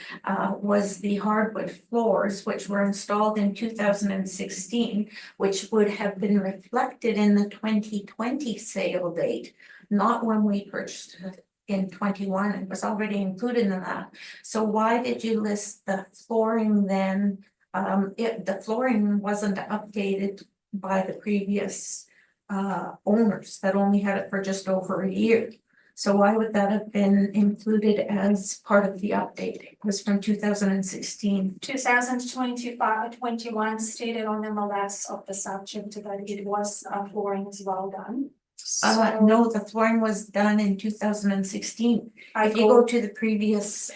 was the hardwood floors, which were installed in 2016, which would have been reflected in the 2020 sale date, not when we purchased it in 21. It was already included in that. So why did you list the flooring then? The flooring wasn't updated by the previous owners that only had it for just over a year. So why would that have been included as part of the update? It was from 2016. 2021 stated on the MLS of the subject that it was flooring is well done. No, the flooring was done in 2016. If you go to the previous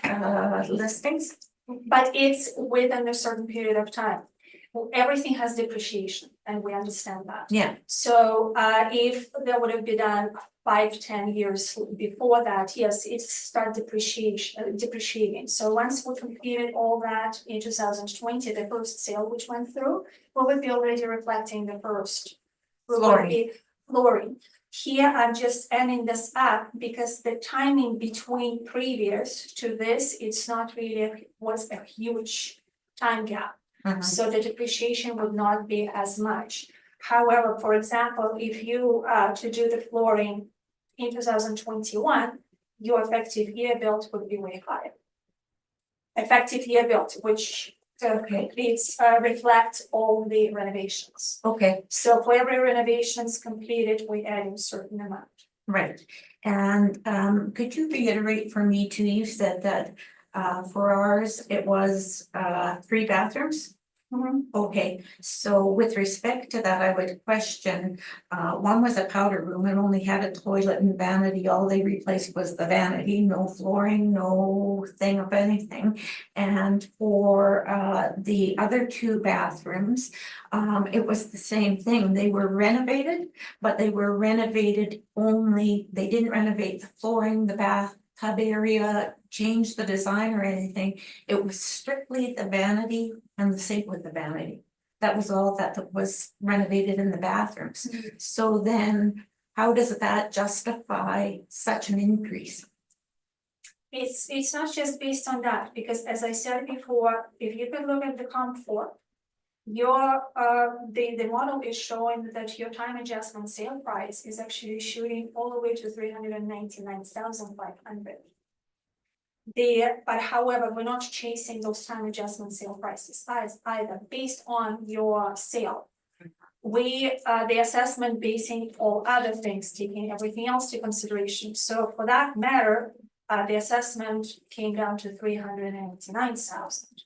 listings. But it's within a certain period of time. Everything has depreciation, and we understand that. Yeah. So if there would have been done 5-10 years before that, yes, it started depreciating. So once we completed all that in 2020, the first sale which went through, we would be already reflecting the first flooring. Here, I'm just adding this up because the timing between previous to this, it's not really was a huge time gap. So the depreciation would not be as much. However, for example, if you to do the flooring in 2021, your effective year built would be way higher. Effective year built, which reflect all the renovations. Okay, So for every renovations completed, we add a certain amount. right. And could you reiterate for me too, you said that for ours, it was 3 bathrooms? Okay, so with respect to that, I would question, one was a powder room and only had a toilet and vanity. All they replaced was the vanity, no flooring, no thing of anything. And for the other 2 bathrooms, it was the same thing. They were renovated, but they were renovated only, they didn't renovate the flooring, the bathtub area, change the design or anything. It was strictly the vanity and the sink with the vanity. That was all that was renovated in the bathrooms. So then how does that justify such an increase? It's not just based on that, because as I said before, if you can look at the comfort, your the model is showing that your time adjustment sale price is actually shooting all the way to 399,500. But however, we're not chasing those time adjustment sale prices either, based on your sale. We the assessment basing all other things, taking everything else to consideration. So for that matter, the assessment came down to 399,000.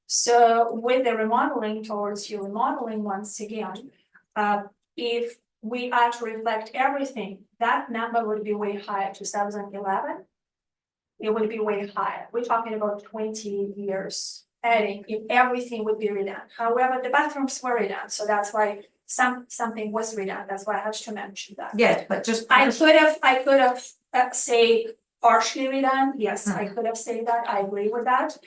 So with the remodeling towards your remodeling, once again, if we are to reflect everything, that number would be way higher. 2011, it would be way higher. We're talking about 20 years adding if everything would be redone. However, the bathrooms were redone, so that's why something was redone. That's why I have to mention that. Yes, but just I could have say partially redone. Yes, I could have said that. I agree with that.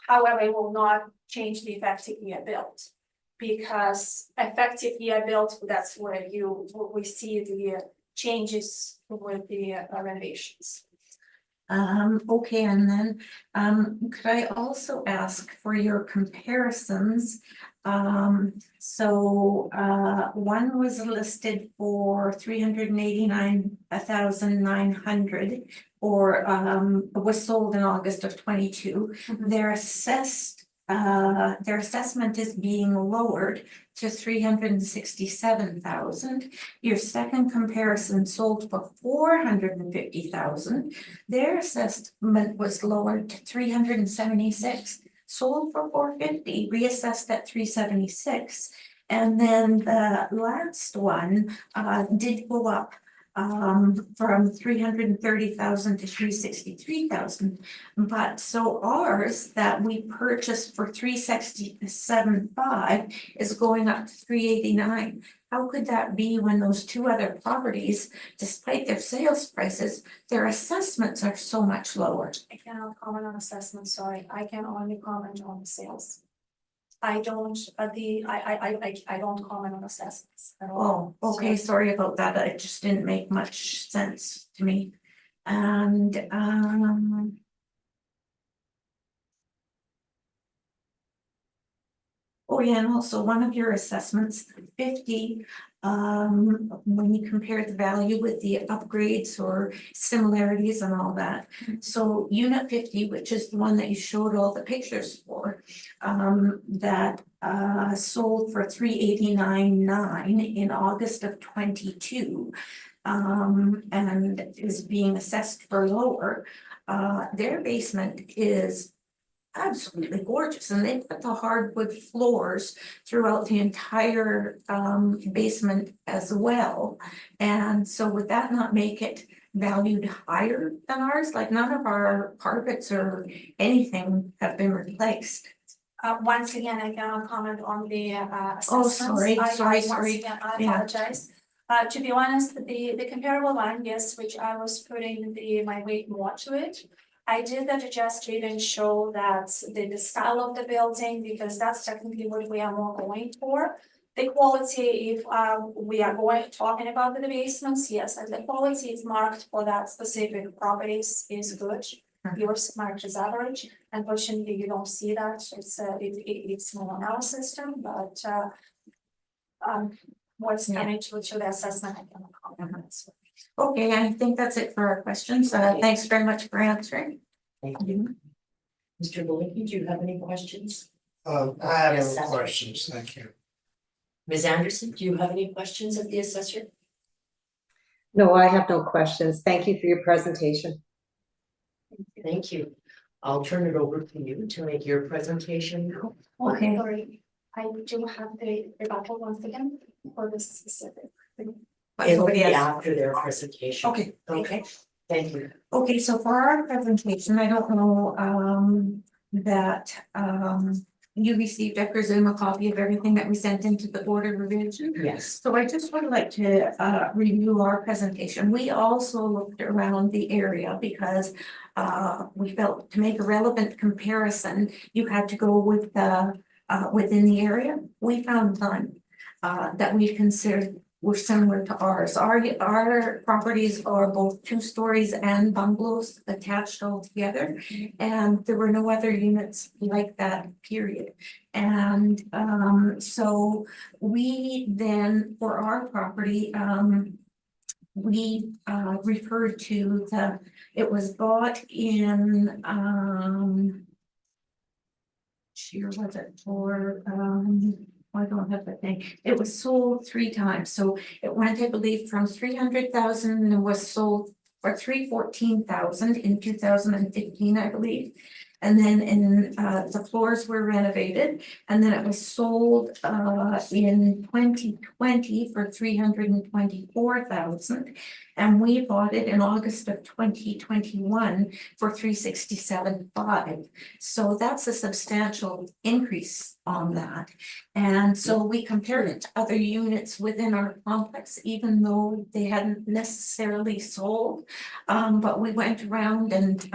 However, it will not change the effective year built, because effective year built, that's where we see the changes with the renovations. Okay, and then, could I also ask for your comparisons? One was listed for 389,900, or, was sold in August of 22. Their assessment is being lowered to 367,000. Your second comparison sold for 450,000. Their assessment was lowered to 376, sold for 450, reassessed at 376. And then the last one did go up from 330,000 to 363,000. But so ours that we purchased for 367.5 is going up to 389. How could that be when those two other properties, despite their sales prices, their assessments are so much lower? I cannot comment on assessment, sorry, I can only comment on the sales. I don't, I don't comment on assessments at all. Oh, okay, sorry about that, it just didn't make much sense to me. And, oh yeah, and also one of your assessments, 50, when you compare the value with the upgrades or similarities and all that. So unit 50, which is the one that you showed all the pictures for, that sold for 389,900 in August of 22, and is being assessed for lower. Their basement is absolutely gorgeous, and they put the hardwood floors throughout the entire basement as well. And so would that not make it valued higher than ours? Like none of our carpets or anything have been replaced. Once again, I cannot comment on the Oh, assessments. sorry. Once again, I Yeah. apologize. To be honest, the comparable one, yes, which I was putting my weight more to it. I did that to just even show that the style of the building, because that's technically what we are more going for. The quality, if we are talking about the basements, yes, and the quality is marked for that specific properties is good. Yours marked as average. Unfortunately, you don't see that. It's more on our system, but what's coming to the assessment, I cannot comment. Okay, I think that's it for our questions. Thanks very much for answering. Thank you. Mr. Belinkie, do you have any questions? I have Yes, no that's- questions, thank you. Ms. Anderson, do you have any questions of the assessor? No, I have no questions. Thank you for your presentation. Thank you. I'll turn it over to you to make your presentation now. Okay. Sorry, I do have the rebuttal once again for this specific thing. It'll be Yes. after their presentation. Okay. Okay, thank you. Okay, so for our presentation, I don't know, that, you received, I presume, a copy of everything that we sent into the Board of Revision. Yes. So I just would like to review our presentation. We also looked around the area because we felt to make a relevant comparison, you had to go with the within the area. We found none that we considered were similar to ours. Our properties are both 2 stories and bungalows attached all together. And there were no other units like that, period. And so we then, for our property, we referred to it was bought in year was it for I don't have the thing. It was sold 3 times. So it went, I believe, from 300,000 and was sold for 314,000 in 2015, I believe. And then in the floors were renovated, and then it was sold in 2020 for 324,000. And we bought it in August of 2021 for 367,500. So that's a substantial increase on that. And so we compared it to other units within our complex, even though they hadn't necessarily sold. But we went around and,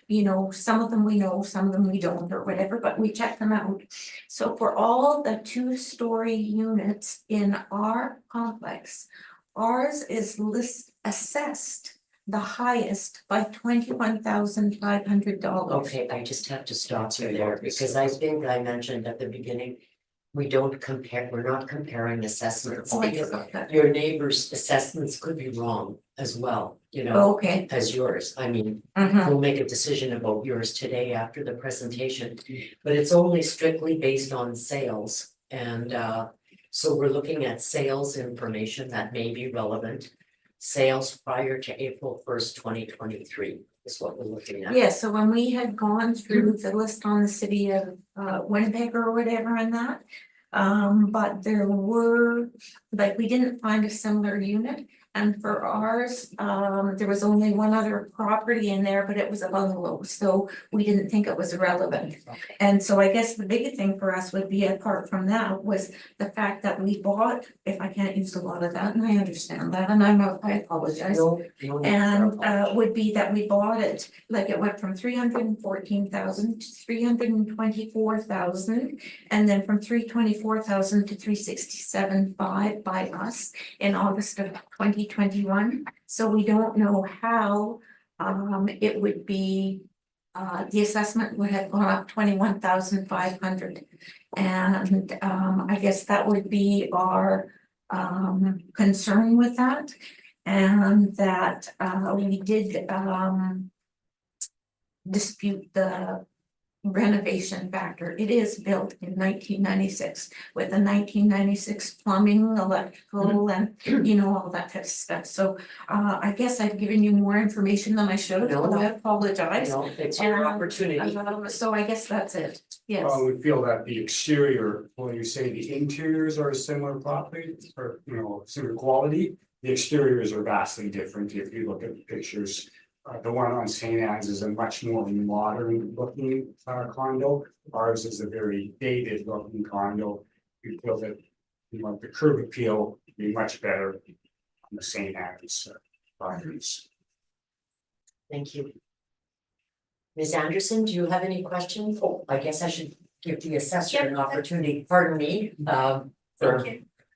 you know, some of them we know, some of them we don't, or whatever, but we checked them out. So for all the 2-story units in our complex, ours is assessed the highest by $21,500. Okay, I just have to stop you there because I think I mentioned at the beginning. We don't compare, we're not comparing assessments Oh, I because forgot that. your neighbor's assessments could be wrong as well, you know, Okay. as yours. I mean, Mhm. we'll make a decision about yours today after the presentation. But it's only strictly based on sales and so we're looking at sales information that may be relevant. Sales prior to April 1st, 2023 is what we're looking at. Yeah, so when we had gone through the list on the city of Winnipeg or whatever and that. But there were, like, we didn't find a similar unit. And for ours, there was only one other property in there, but it was a bungalow, so we didn't think it was relevant. Okay. And so I guess the big thing for us would be, apart from that, was the fact that we bought, if I can't use a lot of that, and I understand that, and I apologize. No need And for a would be that we bought it, like it went from 314,000 to 324,000. And then from 324,000 to 367,500 by us in August of 2021. So we don't know how it would be, the assessment would have gone up 21,500. And I guess that would be our concern with that. And that we did dispute the renovation factor. It is built in 1996 with a 1996 plumbing, electrical, and you know, all that type of stuff. So I guess I've given you more information than I should have. No, I no. apologize. No, it's your And, opportunity. So I guess that's it. Yes. Well, we feel that the exterior, when you say the interiors are a similar property or, you know, similar quality. The exteriors are vastly different if you look at the pictures. The one on St. Anne's is a much more modern looking condo. Ours is a very dated looking condo. We feel that, you know, the curb appeal would be much better on the St. Anne's properties. Thank you. Ms. Anderson, do you have any questions? Oh, I guess I should give the assessor an opportunity, pardon me, for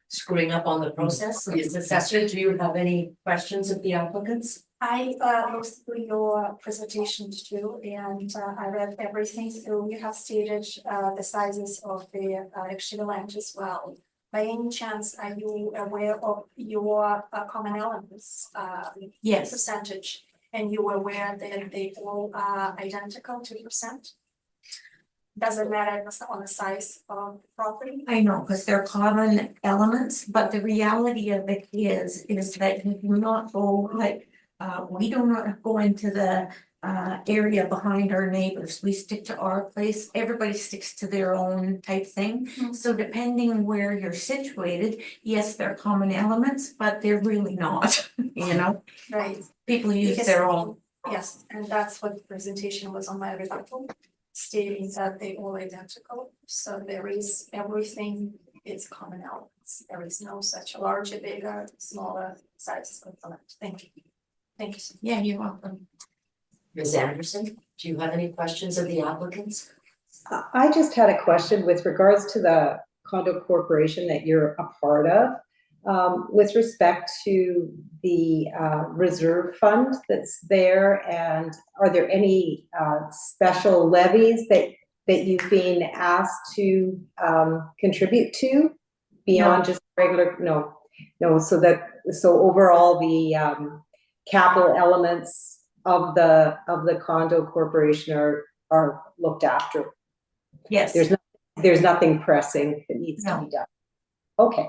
screwing up on the process. Ms. Assessor, do you have any questions of the applicants? I looked through your presentation too, and I read everything through. You have stated the sizes of the exterior land as well. By any chance, are you aware of your common elements Yes. percentage? And you were aware that they all are identical 2%? Doesn't matter on the size of the property? I know, because they're common elements, but the reality of it is that you do not go like, we do not go into the area behind our neighbors. We stick to our place. Everybody sticks to their own type thing. Mhm. So depending where you're situated, yes, they're common elements, but they're really not, you know? Right. People use Because- their own. Yes, and that's what the presentation was on my rebuttal, stating that they all identical. So there is everything, it's common elements. There is no such larger, bigger, smaller size of element. Thank you. Thank you. Yeah, you're welcome. Ms. Anderson, do you have any questions of the applicants? I just had a question with regards to the condo corporation that you're a part of. With respect to the reserve fund that's there, and are there any special levies that you've been asked to contribute to beyond just regular? No, so overall the capital elements of the condo corporation are looked after. Yes. There's nothing pressing that needs to No. be done. Okay.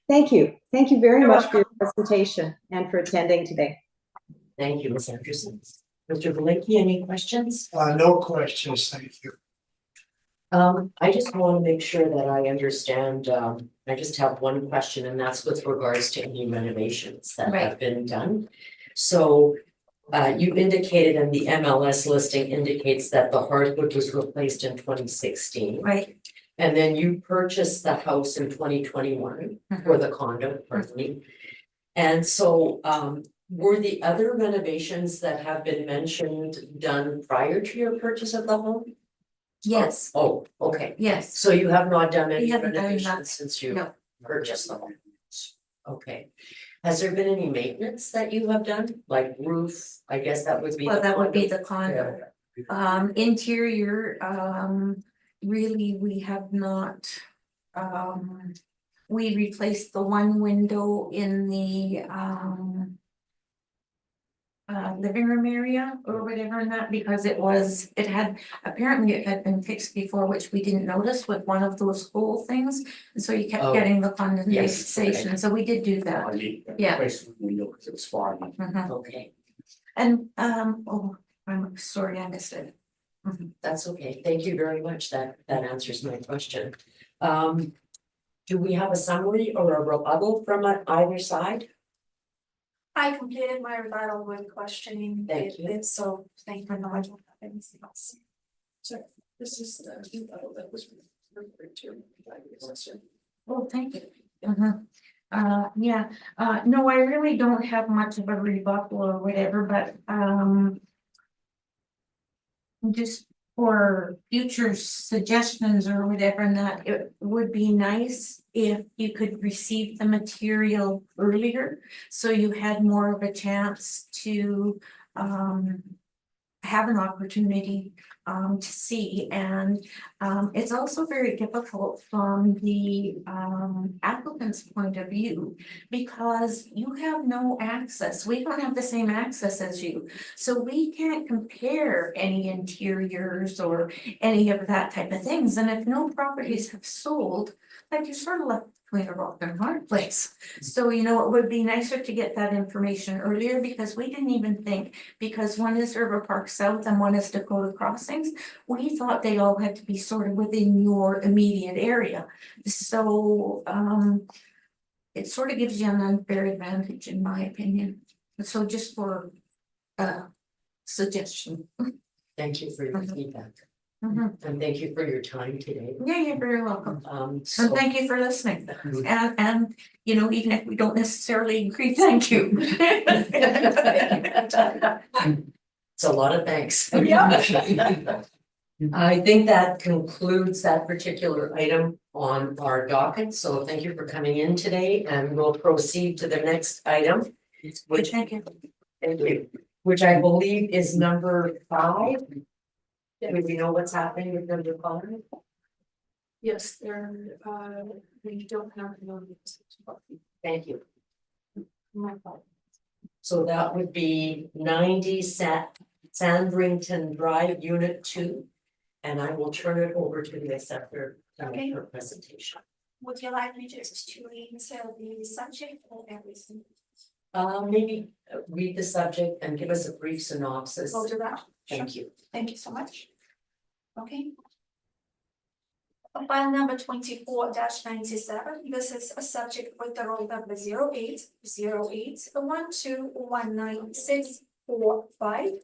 Thank you. Thank you very You're much for your presentation and for attending today. Thank you, Ms. Anderson. Mr. Belinkie, any questions? No questions, thank you. I just want to make sure that I understand, I just have one question, and that's with regards to any renovations that Right. have been done. So, you indicated in the MLS listing indicates that the hardwood was replaced in 2016. Right. And then you purchased the house in 2021 for the condo, pardon me. And so, were the other renovations that have been mentioned done prior to your purchase of the home? Yes, Oh, okay. yes. So you have not done any We haven't done that. renovations since you No. purchased the home? Okay. Has there been any maintenance that you have done, like roof? I guess that would be. Well, the that would be condo. the condo. Interior, really, we have not. We replaced the one window in the, living room area or whatever in that, because apparently it had been fixed before, which we didn't notice with one of those hole things. And so you kept Oh, getting the Yes, condensation, so we did do that. Yeah. Place the window because it was foggy. Mhm. Okay, And, oh, I'm sorry, I missed it. Mhm. that's okay. Thank you very much. That answers my question. Do we have a summary or a rebuttal from either side? I completed my rebuttal with questioning Thank you. it, so thank you very much. Anything else? So this is the rebuttal that was referred to by the assessor. Oh, thank you. Yeah, no, I really don't have much of a rebuttal or whatever, but, just for future suggestions or whatever, and that it would be nice if you could receive the material earlier, so you had more of a chance to, have an opportunity to see, and it's also very difficult from the applicant's point of view, because you have no access, we don't have the same access as you, so we can't compare any interiors or any of that type of things, and if no properties have sold, like you're sort of left between a rock and a hard place. So, you know, it would be nicer to get that information earlier, because we didn't even think, because one is River Park South and one is Dakota Crossings, we thought they all had to be sort of within your immediate area. So, it sort of gives you an unfair advantage, in my opinion. So just for suggestion. Thank you for your Mhm. feedback Mhm. and thank you for your time today. Yeah, you're very welcome. And So thank you for listening. And, you know, even if we don't necessarily agree, thank you. it's a lot of thanks. Yeah. I think that concludes that particular item on our docket. So thank you for coming in today, and we'll proceed to the next item, which, Thank you. thank you, which I believe is number 5. Do we know what's happening with number 5? Yes, we don't have no. Thank you. My fault. So that would be 90 Sandrington Drive, Unit 2. And I will turn it over to the assessor to make her presentation. Would you like me just to read the subject or everything? Maybe read the subject and give us a brief synopsis. Go to that. Thank you. Thank you so much. Okay. File number 24-97. This is a subject with the roll number 0808-1219-645.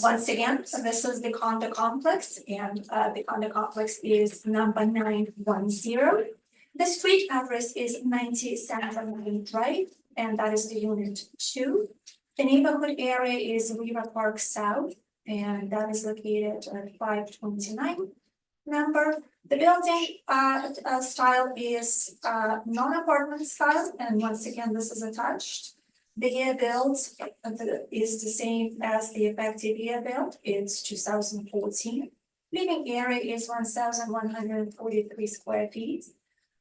Once again, this is the condo complex, and the condo complex is number 910. The street address is 90 Sandringham Drive, and that is the unit 2. The neighborhood area is River Park South, and that is located at 529 number. The building style is non-apartment style, and once again, this is attached. The year built is the same as the effective year built. It's 2014. Living area is 1,143 square feet.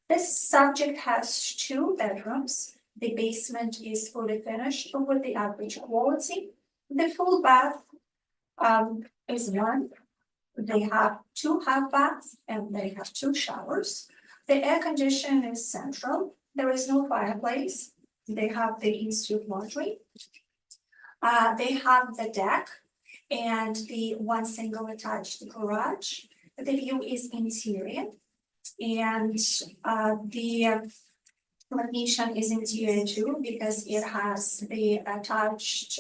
This subject has 2 bedrooms. The basement is fully finished with the average quality. The full bath is 1. They have 2 half baths and they have 2 showers. The air conditioning is central. There is no fireplace. They have the in-suite laundry. They have the deck and the 1 single attached garage. The view is interior, and the location is interior too, because it has the attached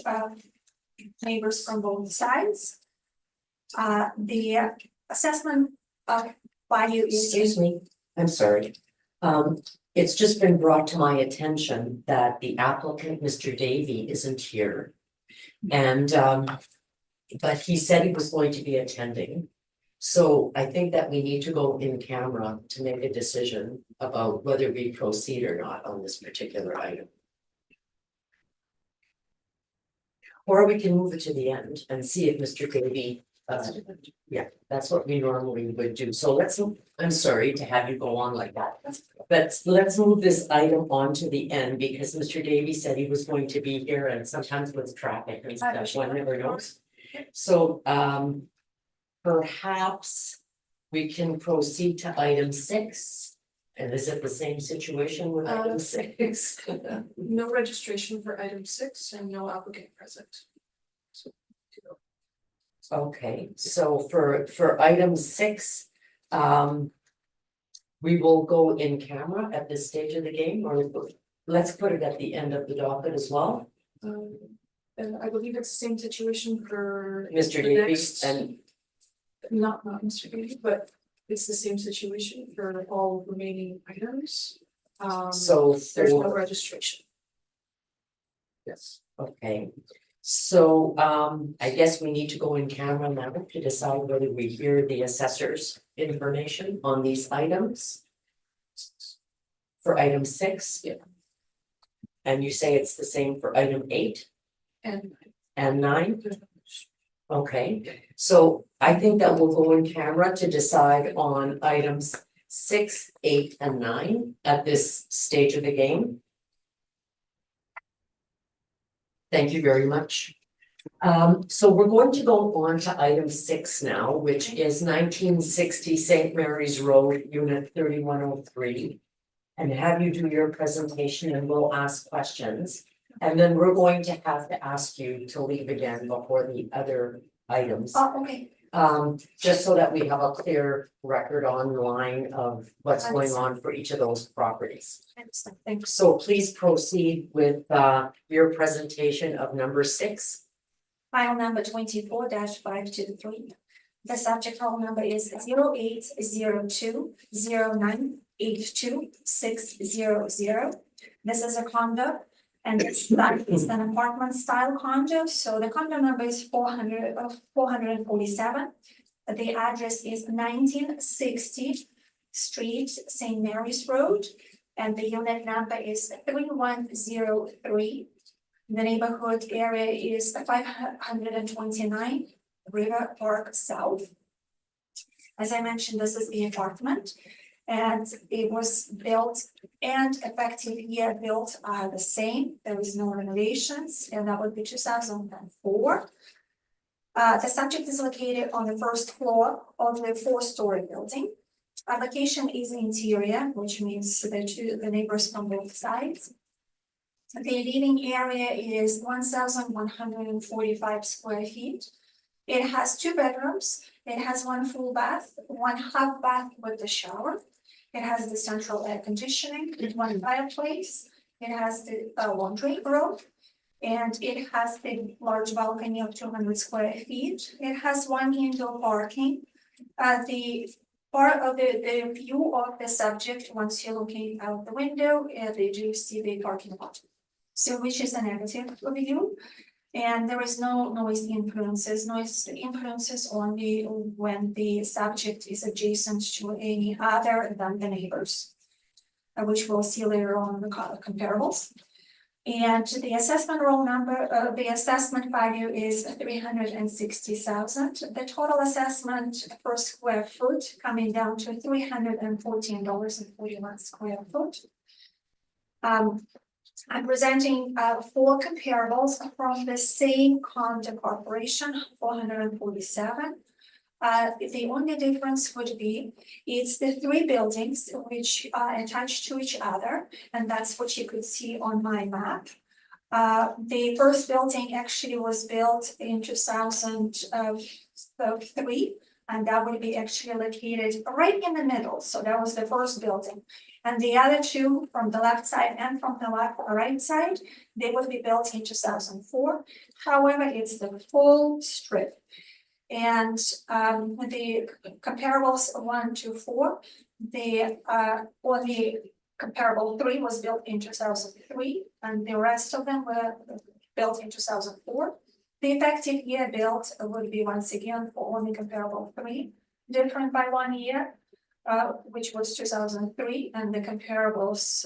neighbors from both sides. The assessment of value is. Excuse me, I'm sorry. It's just been brought to my attention that the applicant, Mr. Davy, isn't here. And but he said he was going to be attending. So I think that we need to go in camera to make a decision about whether we proceed or not on this particular item. Or we can move it to the end and see if Mr. Davy, yeah, that's what we normally would do. So I'm sorry to have you go on like that. But let's move this item on to the end because Mr. Davy said he was going to be here and sometimes with traffic and stuff, one never knows. So, perhaps we can proceed to item 6. And is it the same situation with item 6? No registration for item 6 and no applicant present. Okay, so for item 6, we will go in camera at this stage of the game, or let's put it at the end of the docket as well. And I believe it's the same situation for Mr. the Davy next- and Not Mr. Davy, but it's the same situation for all remaining items. so There's no for, registration. yes, okay. So I guess we need to go in camera now to decide whether we hear the assessor's information on these items. For item 6? Yeah. And you say it's the same for item 8 And and 9? Okay, so I think that we'll go in camera to decide on items 6, 8, and 9 at this stage of the game. Thank you very much. So we're going to go on to item 6 now, which is 1960 St. Mary's Road, Unit 3103. And have you do your presentation and we'll ask questions. And then we're going to have to ask you to leave again before the other items. Oh, okay. Just so that we have a clear record online of what's going on for each of those properties. Understand. Thanks. So please proceed with your presentation of number 6. File number 24-523. The subject file number is 080209826600. This is a condo. And this is an apartment style condo, so the condo number is 447. The address is 1960 Street, St. Mary's Road, and the unit number is 3103. The neighborhood area is 529 River Park South. As I mentioned, this is the apartment. And it was built and effective year built are the same. There is no renovations, and that would be 2004. The subject is located on the first floor of the 4-story building. Location is interior, which means the neighbors from both sides. The living area is 1,145 square feet. It has 2 bedrooms. It has 1 full bath, 1 half bath with the shower. It has the central air conditioning, 1 fireplace. It has the laundry room, and it has the large balcony of 200 square feet. It has 1 indoor parking. The part of the view of the subject, once you're looking out the window, they do see the parking lot. So which is a negative view. And there is no noise influences only when the subject is adjacent to any other than the neighbors, which we'll see later on in the comparables. And the assessment roll number, the assessment value is 360,000. The total assessment per square foot coming down to $314.41 square foot. I'm presenting 4 comparables from the same condo corporation, 447. The only difference would be it's the 3 buildings which are attached to each other, and that's what you could see on my map. The first building actually was built in 2003, and that would be actually located right in the middle. So that was the first building. And the other 2 from the left side and from the right side, they would be built in 2004. However, it's the full strip. And the comparables 1 to 4, the comparable 3 was built in 2003, and the rest of them were built in 2004. The effective year built would be once again for only comparable 3, different by 1 year, which was 2003, and the comparables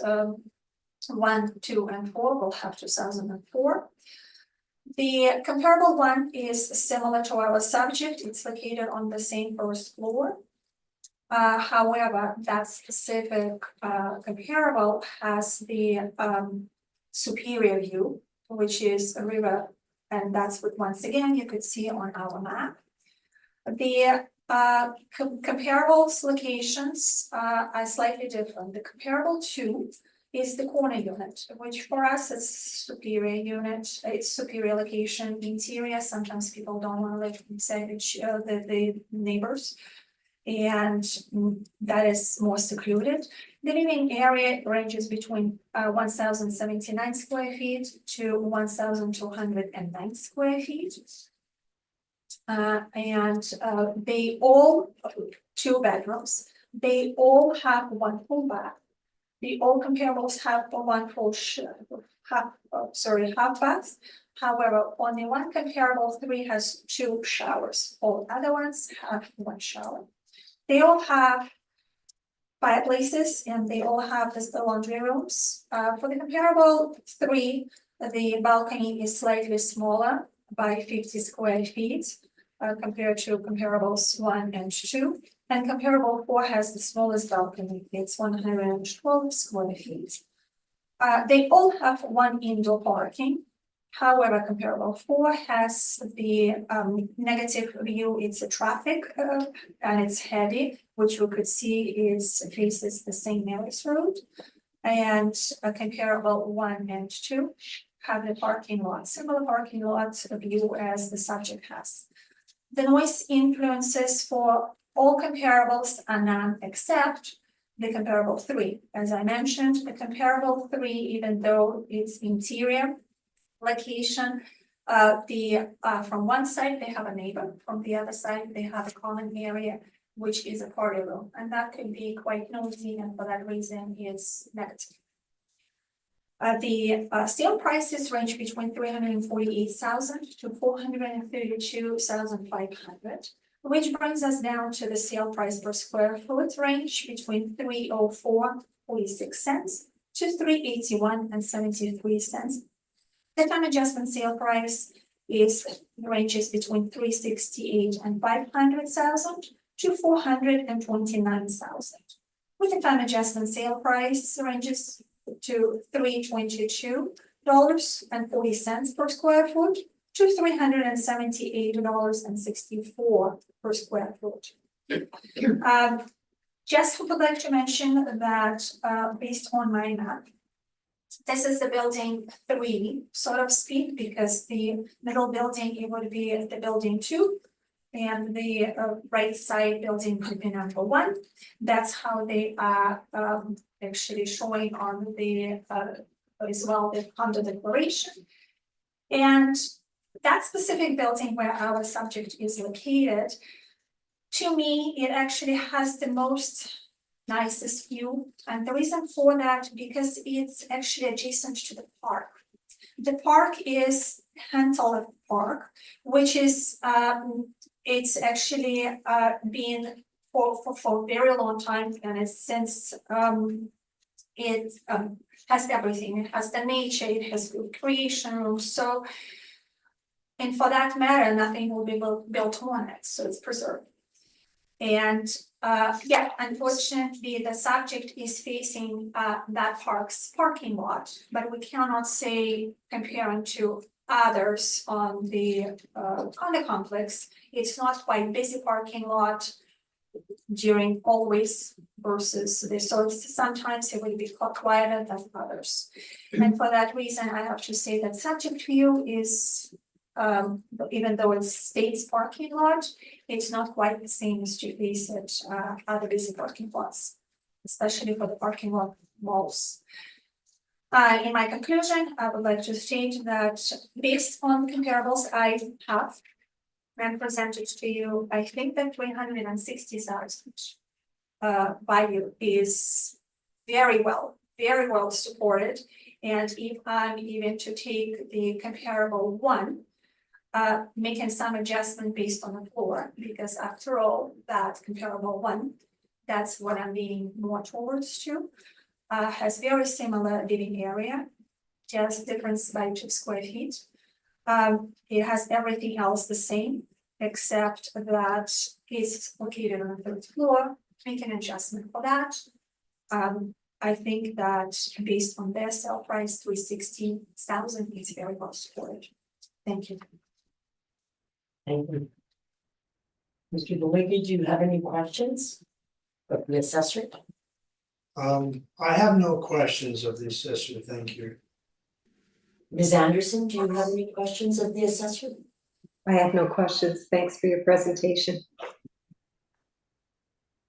1, 2, and 4 will have 2004. The comparable one is similar to our subject. It's located on the same first floor. However, that specific comparable has the superior view, which is a river, and that's what once again you could see on our map. The comparables locations are slightly different. The comparable 2 is the corner unit, which for us is superior unit. It's superior location, interior. Sometimes people don't want to live inside the neighbors, and that is more secluded. The living area ranges between 1,079 square feet to 1,209 square feet. They all 2 bedrooms. They all have 1 full bath. The all comparables have one full half bath. However, only one comparable 3 has 2 showers. All other ones have 1 shower. They all have fireplaces and they all have the laundry rooms. For the comparable 3, the balcony is slightly smaller by 50 square feet compared to comparables 1 and 2. And comparable 4 has the smallest balcony. It's 112 square feet. They all have 1 indoor parking. However, comparable 4 has the negative view. It's a traffic and it's heavy, which we could see faces the St. Mary's Road. And a comparable 1 and 2 have the parking lot, similar parking lot view as the subject has. The noise influences for all comparables are none except the comparable 3. As I mentioned, the comparable 3, even though it's interior location, from one side they have a neighbor, from the other side they have a common area, which is a party room, and that can be quite noisy, and for that reason it's negative. The sale prices range between 348,000 to 432,500, which brings us down to the sale price per square foot range between 304.46 cents to 381.73 cents. The time adjustment sale price ranges between 368 and 500,000 to 429,000. With the time adjustment sale price ranges to $322.40 per square foot to $378.64 per square foot. Just would like to mention that based on my map, this is the building 3, so to speak, because the middle building, it would be the building 2, and the right side building could be number 1. That's how they are actually showing on the as well the condo declaration. And that specific building where our subject is located, to me, it actually has the most nicest view. And the reason for that, because it's actually adjacent to the park. The park is Hentel Park, which is it's actually been for a very long time, and it's since it has everything. It has the nature, it has recreation rooms. So, and for that matter, nothing will be built on it, so it's preserved. And yeah, unfortunately, the subject is facing that park's parking lot, but we cannot say comparing to others on the condo complex, it's not quite busy parking lot during always versus this. So sometimes it will be quieter than others. And for that reason, I have to say that subject view is even though it states parking lot, it's not quite the same as to face at other busy parking lots, especially for the parking lot malls. In my conclusion, I would like to state that based on comparables I have and presented to you, I think that 360,000 value is very well supported. And if I'm even to take the comparable 1, making some adjustment based on the floor, because after all, that comparable one, that's what I'm leaning more towards to, has very similar living area, just difference by 2 square feet. It has everything else the same, except that it's located on the 3rd floor, make an adjustment for that. I think that based on their sale price, 360,000, it's very well scored. Thank you. Thank you. Mr. Belingy, do you have any questions of the assessor? I have no questions of the assessor, thank you. Ms. Anderson, do you have any questions of the assessor? I have no questions. Thanks for your presentation.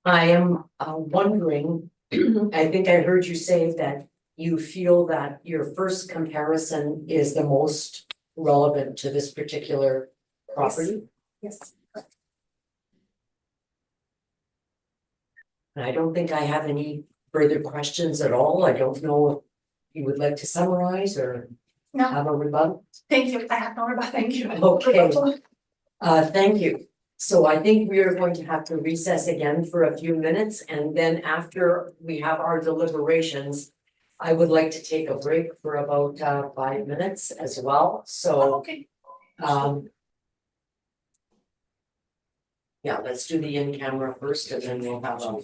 I am wondering, I think I heard you say that you feel that your first comparison is the most relevant to this particular property. Yes. And I don't think I have any further questions at all. I don't know if you would like to summarize or No, have a rebuttal. thank you. I have no rebuttal. Thank you. Okay. Thank you. So I think we are going to have to recess again for a few minutes, and then after we have our deliberations, I would like to take a break for about 5 minutes as well, so Okay. yeah, let's do the in-camera first and then we'll have a.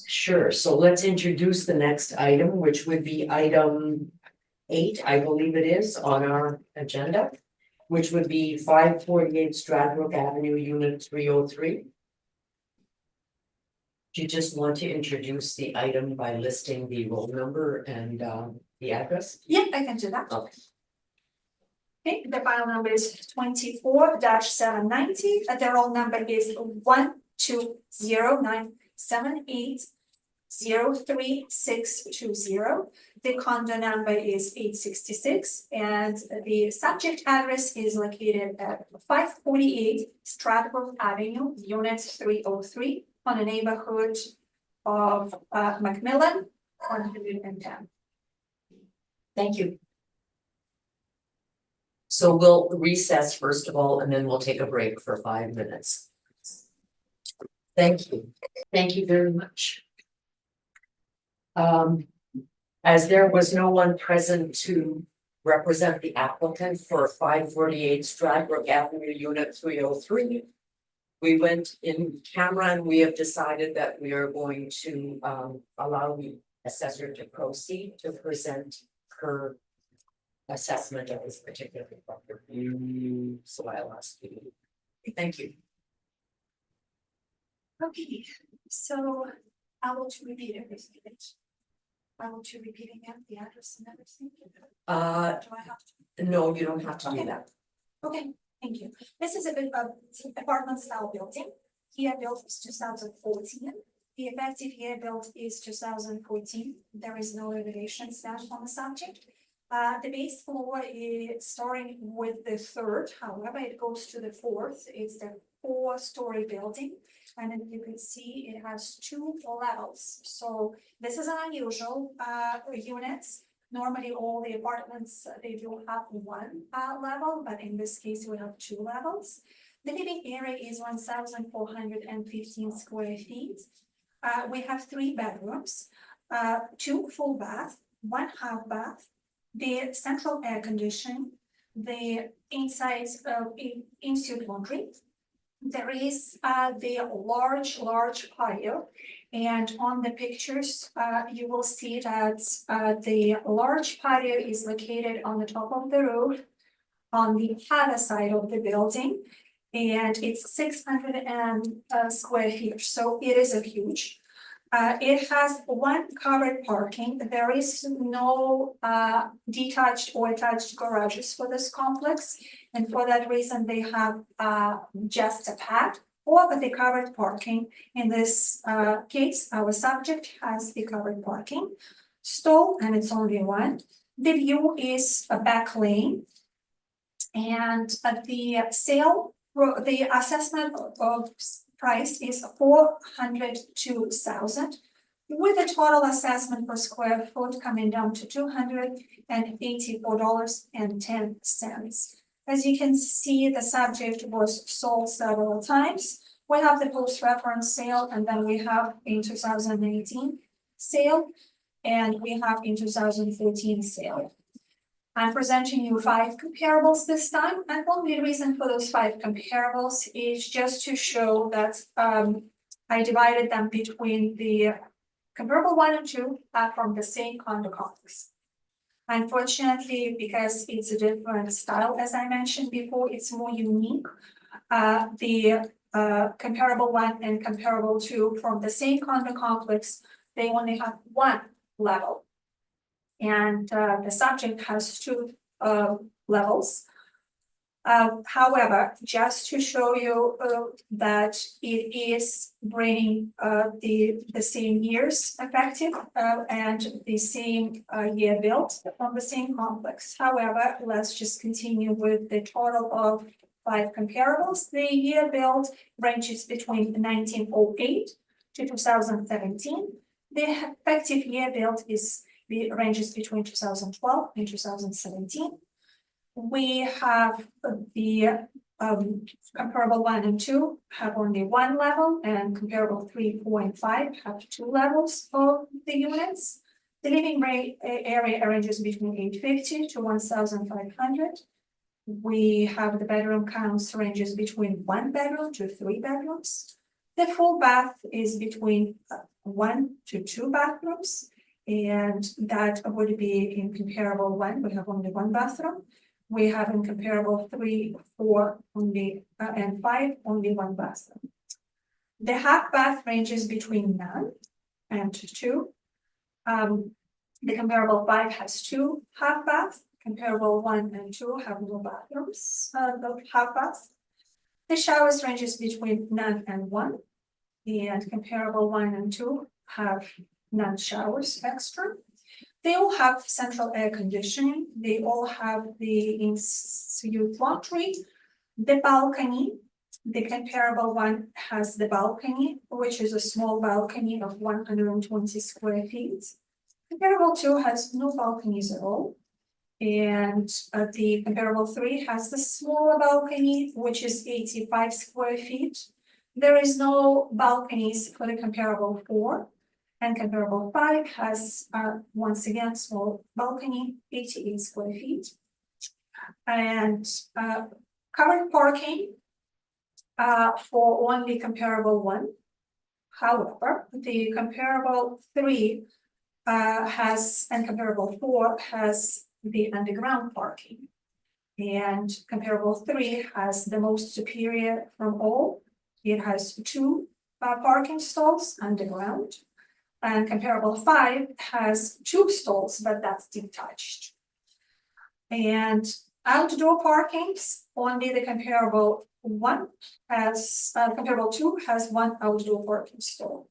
Sure, so let's introduce the next item, which would be item 8, I believe it is, on our agenda, which would be 548 Stradbroke Avenue, Unit 303. Do you just want to introduce the item by listing the roll number and the address? Yeah, I can do that. Okay. Okay, the file number is 24-790. The roll number is 12097803620. The condo number is 866, and the subject address is located at 548 Stradbroke Avenue, Unit 303, on a neighborhood of Macmillan, 110. Thank you. So we'll recess first of all, and then we'll take a break for 5 minutes. Thank you. Thank you very much. As there was no one present to represent the applicant for 548 Stradbroke Avenue, Unit 303, we went in camera and we have decided that we are going to allow the assessor to proceed to present her assessment of this particular property. So I'll ask you. Thank you. Okay, so I will to repeat everything. I will to repeat again the address and everything. Do I have to? No, you don't have to do Okay. that. Okay, thank you. This is a bit of apartment style building. Here built is 2014. The effective year built is 2014. There is no regulation stamp on the subject. The base floor is starting with the 3rd, however, it goes to the 4th. It's the 4-story building. And then you can see it has 2 levels. So this is an unusual units. Normally all the apartments, they do have 1 level, but in this case we have 2 levels. The living area is 1,415 square feet. We have 3 bedrooms, 2 full bath, 1 half bath, the central air conditioning, the inside in-suite laundry. There is the large patio, and on the pictures you will see that the large patio is located on the top of the roof on the other side of the building, and it's 600 square feet, so it is a huge. It has 1 covered parking. There is no detached or attached garages for this complex. And for that reason, they have just a pad or the covered parking. In this case, our subject has the covered parking stall, and it's only 1. The view is a back lane. And the assessment of price is 402,000. with a total assessment per square foot coming down to $284.10. As you can see, the subject was sold several times. We have the post-reference sale, and then we have in 2018 sale, and we have in 2014 sale. I'm presenting you 5 comparables this time, and only reason for those 5 comparables is just to show that I divided them between the comparable 1 and 2 are from the same condo complex. Unfortunately, because it's a different style, as I mentioned before, it's more unique. The comparable 1 and comparable 2 from the same condo complex, they only have 1 level. And the subject has 2 levels. However, just to show you that it is bringing the same years effective and the same year built from the same complex. However, let's just continue with the total of 5 comparables. The year built ranges between 1908 to 2017. The effective year built ranges between 2012 and 2017. We have the comparable 1 and 2 have only 1 level, and comparable 3, 4, and 5 have 2 levels of the units. The living area ranges between 850 to 1,500. We have the bedroom counts ranges between 1 bedroom to 3 bedrooms. The full bath is between 1 to 2 bathrooms, and that would be in comparable 1. We have only 1 bathroom. We have in comparable 3, 4 only, and 5 only 1 bathroom. The half bath ranges between none and 2. The comparable 5 has 2 half baths. Comparable 1 and 2 have no bathrooms, the half baths. The showers ranges between none and 1, and comparable 1 and 2 have none showers extra. They all have central air conditioning. They all have the in-suite laundry. The balcony, the comparable 1 has the balcony, which is a small balcony of 120 square feet. Comparable 2 has no balconies at all. And the comparable 3 has the smaller balcony, which is 85 square feet. There is no balconies for the comparable 4. And comparable 5 has, once again, small balcony, 88 square feet. And covered parking for only comparable 1. However, the comparable 3 and comparable 4 has the underground parking. And comparable 3 has the most superior from all. It has 2 parking stalls underground. And comparable 5 has 2 stalls, but that's detached. And outdoor parkings, only the comparable 1 has, comparable 2 has 1 outdoor parking stall.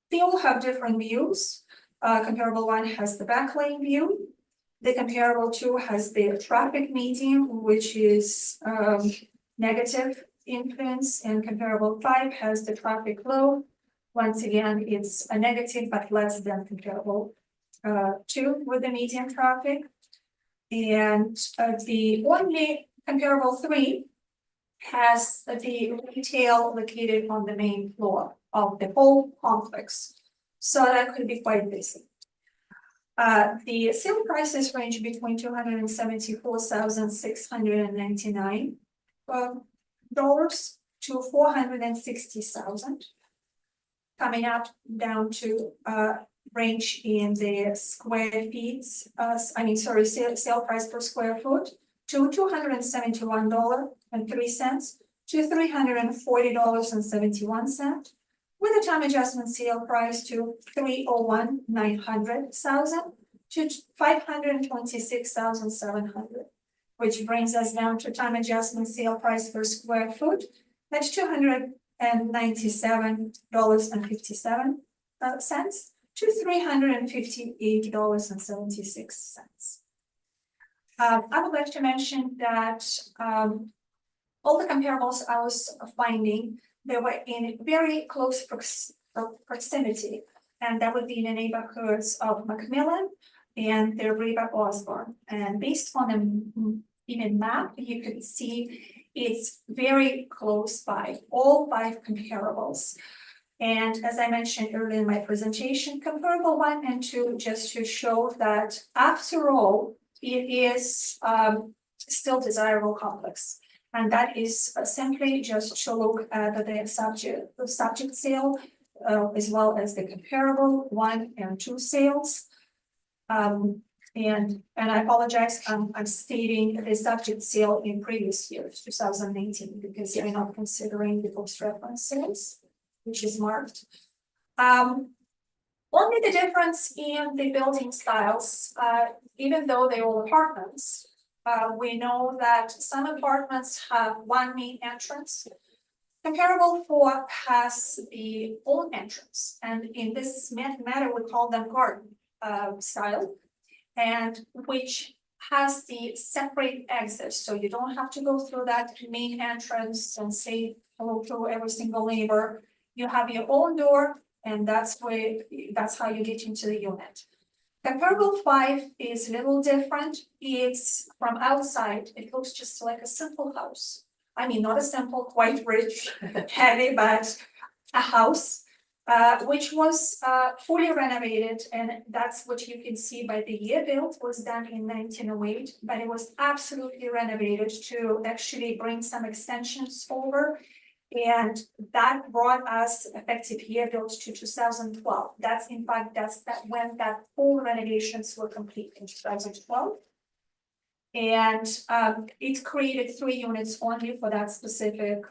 They all have different views. Comparable 1 has the backlane view. The comparable 2 has the traffic medium, which is negative influence, and comparable 5 has the traffic low. Once again, it's a negative, but less than comparable 2 with the medium traffic. And the only comparable 3 has the retail located on the main floor of the whole complex. So that could be quite busy. The sale prices range between $274,699 to $460,000. Coming up down to range in the square feet, sale price per square foot to $271.03 to $340.71, with a time adjustment sale price to $301,900,000 to $526,700, which brings us down to time adjustment sale price per square foot at $297.57 to $358.76. I would like to mention that all the comparables I was finding, they were in very close proximity, and that would be in the neighborhoods of Macmillan and the River Osborne. And based on the even map, you could see it's very close by, all 5 comparables. And as I mentioned earlier in my presentation, comparable 1 and 2, just to show that after all, it is still desirable complex. And that is simply just to look at the subject sale, as well as the comparable 1 and 2 sales. And I apologize, I'm stating the subject sale in previous years, 2019, because I'm not considering the post-reference sales, which is marked. Only the difference in the building styles, even though they're all apartments, we know that some apartments have 1 main entrance. Comparable 4 has the own entrance, and in this matter, we call them garden style, and which has the separate exit, so you don't have to go through that main entrance and say hello to every single neighbor. You have your own door, and that's how you get into the unit. Comparable 5 is a little different. It's from outside, it looks just like a simple house. I mean, not a simple, quite rich, heavy, but a house, which was fully renovated, and that's what you can see by the year built was done in 1908, but it was absolutely renovated to actually bring some extensions over. And that brought us effective year built to 2012. That's in fact, when that full renovations were complete in 2012. And it created 3 units only for that specific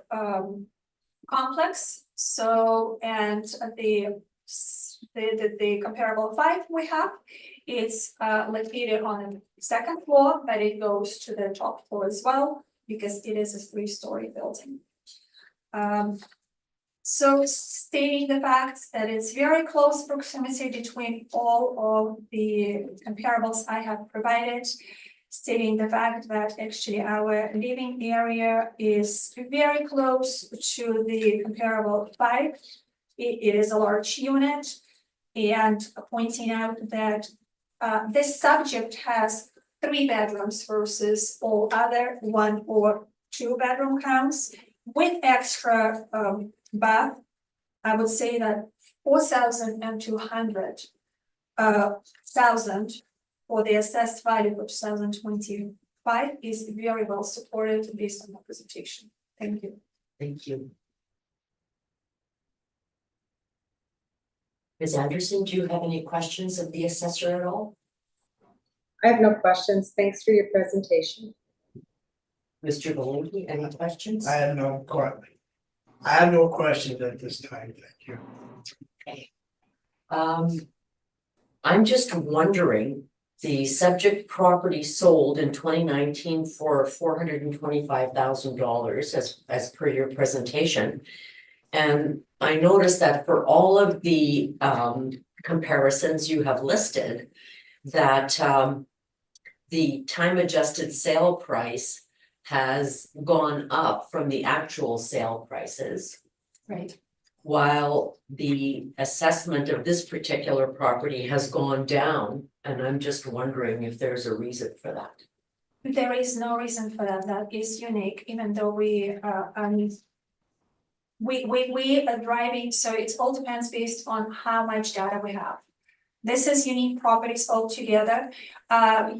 complex. So, and the comparable 5 we have, it's located on the 2nd floor, but it goes to the top floor as well, because it is a 3-story building. So stating the fact that it's very close proximity between all of the comparables I have provided, stating the fact that actually our living area is very close to the comparable 5. It is a large unit, and pointing out that this subject has 3 bedrooms versus all other 1 or 2 bedroom house. With extra bath, I would say that 4,200 for the assessed value for 2025 is very well supported based on the presentation. Thank you. Thank you. Ms. Anderson, do you have any questions of the assessor at all? I have no questions. Thanks for your presentation. Mr. Belinky, any questions? I have no questions at this time, thank you. I'm just wondering, the subject property sold in 2019 for $425,000 as per your presentation. And I noticed that for all of the comparisons you have listed, that the time adjusted sale price has gone up from the actual sale prices. Right. While the assessment of this particular property has gone down, and I'm just wondering if there's a reason for that. There is no reason for that. That is unique, even though we are driving, so it all depends based on how much data we have. This is unique properties altogether.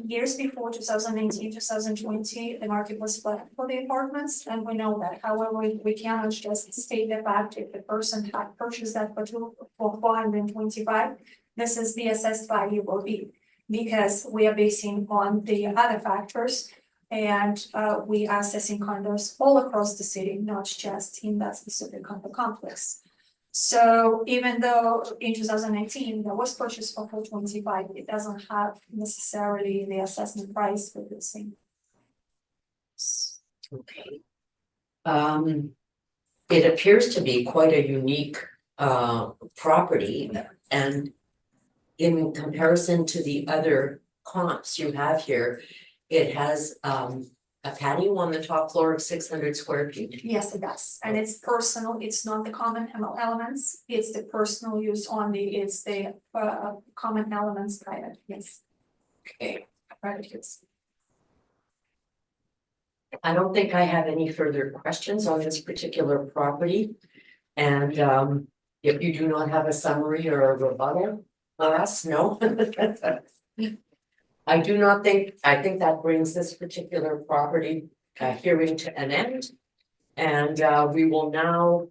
Years before 2019, 2020, the market was flat for the apartments, and we know that. However, we cannot just state the fact if the person had purchased that for 425, this is the assessed value will be, because we are basing on the other factors, and we are assessing condos all across the city, not just in that specific condo complex. So even though in 2019 there was purchase for 425, it doesn't have necessarily the assessment price for the same. Okay. It appears to be quite a unique property, and in comparison to the other comps you have here, it has a patio on the top floor of 600 square feet? Yes, it does, and it's personal, it's not the common elements, it's the personal use only, it's the common elements private, yes. Okay. Private use. I don't think I have any further questions on this particular property. And if you do not have a summary or a rebuttal for us, no. I do not think, I think that brings this particular property hearing to an end. And we will now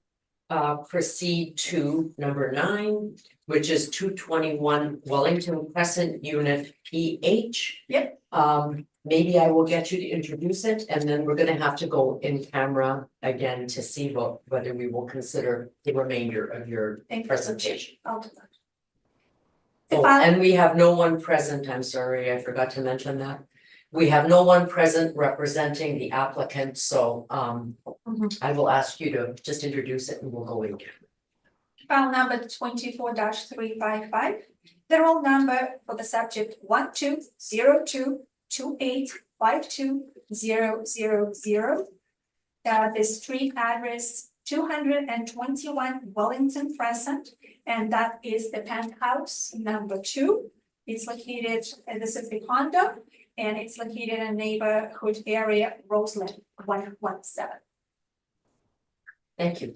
proceed to number 9, which is 221 Wellington Crescent Unit PH. Yep. Maybe I will get you to introduce it, and then we're gonna have to go in camera again to see whether we will consider the remainder of your Thank you. presentation. I'll do that. Oh, and we have no one present, I'm sorry, I forgot to mention that. We have no one present representing the applicant, so I will ask you to just introduce it and we'll go in. File number 24-355, the roll number for the subject 120228520000. The street address 221 Wellington Crescent, and that is the penthouse number 2. It's located, this is the condo, and it's located in neighborhood area Roseland 117. Thank you.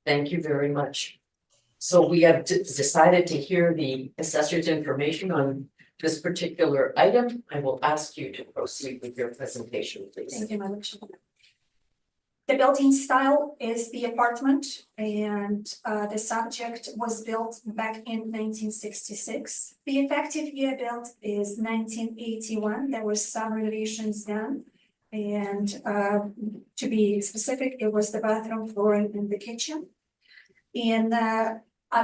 Thank you very much. So we have decided to hear the assessor's information on this particular item. I will ask you to proceed with your presentation, please. Thank you, Madam Chair. The building style is the apartment, and the subject was built back in 1966. The effective year built is 1981. There were some renovations done. And to be specific, it was the bathroom, flooring, and the kitchen. And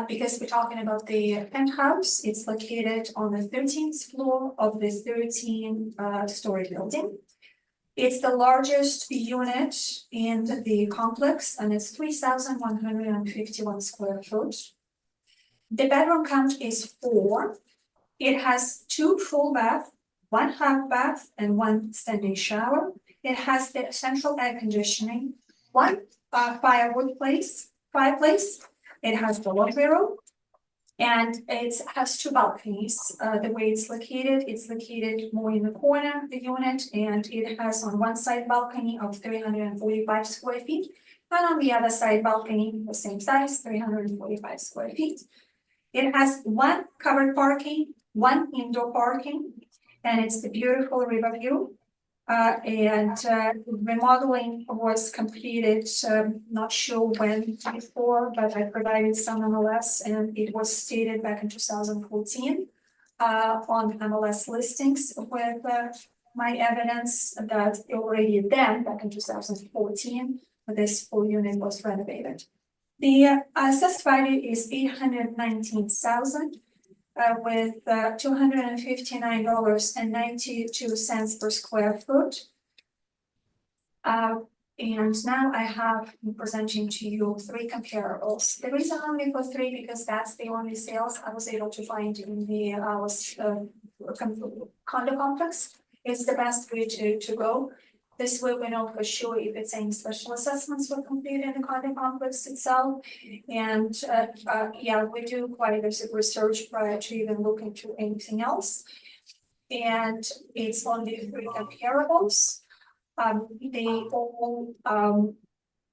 because we're talking about the penthouse, it's located on the 13th floor of the 13-story building. It's the largest unit in the complex, and it's 3,151 square foot. The bedroom count is 4. It has 2 full baths, 1 half bath, and 1 standing shower. It has the central air conditioning, 1 fireplace. It has the laundry room, and it has 2 balconies. The way it's located more in the corner of the unit, and it has on one side balcony of 345 square feet, and on the other side balcony, the same size, 345 square feet. It has 1 covered parking, 1 indoor parking, and it's the beautiful river view. Remodeling was completed, not sure when before, but I provided some MLS, and it was stated back in 2014 on MLS listings with my evidence that already then, back in 2014, this full unit was renovated. The assessed value is $819,000. With $259.92 per square foot. And now I have presenting to you 3 comparables. The reason only for 3 because that's the only sales I was able to find in the condo complex. It's the best way to go. This way we know for sure if it's any special assessments were completed in the condo complex itself. And yeah, we do quite a bit of research prior to even looking to anything else. And it's only 3 comparables. They all,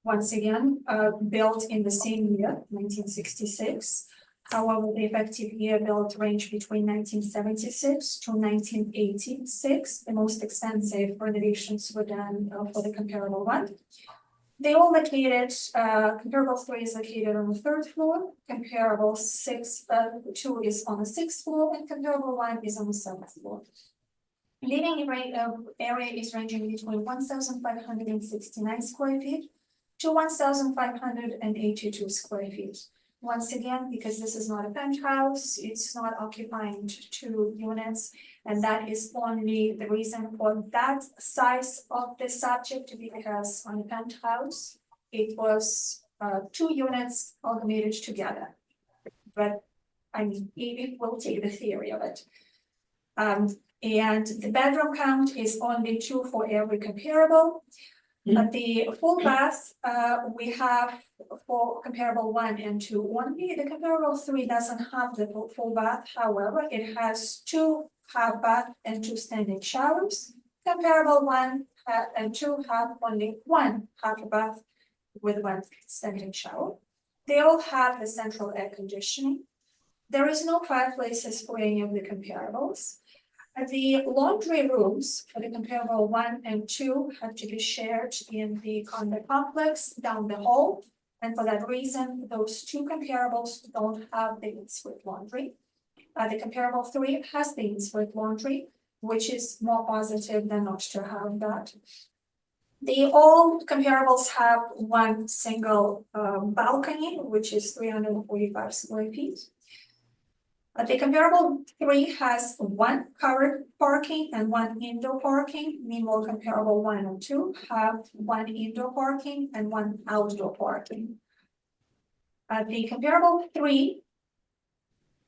once again, built in the same year, 1966. However, the effective year built range between 1976 to 1986. The most extensive renovations were done for the comparable one. They all located, comparable 3 is located on the 3rd floor, comparable 2 is on the 6th floor, and comparable 1 is on the 7th floor. Living area is ranging between 1,569 square feet to 1,582 square feet. Once again, because this is not a penthouse, it's not occupying 2 units, and that is only the reason for that size of the subject, because on a penthouse, it was 2 units amalgamated together. But I mean, it will take the theory of it. And the bedroom count is only 2 for every comparable. But the full bath, we have for comparable 1 and 2 only. The comparable 3 doesn't have the full bath, however, it has 2 half bath and 2 standing showers. Comparable 1 and 2 have only 1 half bath with 1 standing shower. They all have the central air conditioning. There is no fireplaces for any of the comparables. The laundry rooms for the comparable 1 and 2 have to be shared in the condo complex down the hall. And for that reason, those 2 comparables don't have the in-suite laundry. The comparable 3 has the in-suite laundry, which is more positive than not to have that. The all comparables have 1 single balcony, which is 345 square feet. The comparable 3 has 1 covered parking and 1 indoor parking. Meanwhile, comparable 1 and 2 have 1 indoor parking and 1 outdoor parking. The comparable 3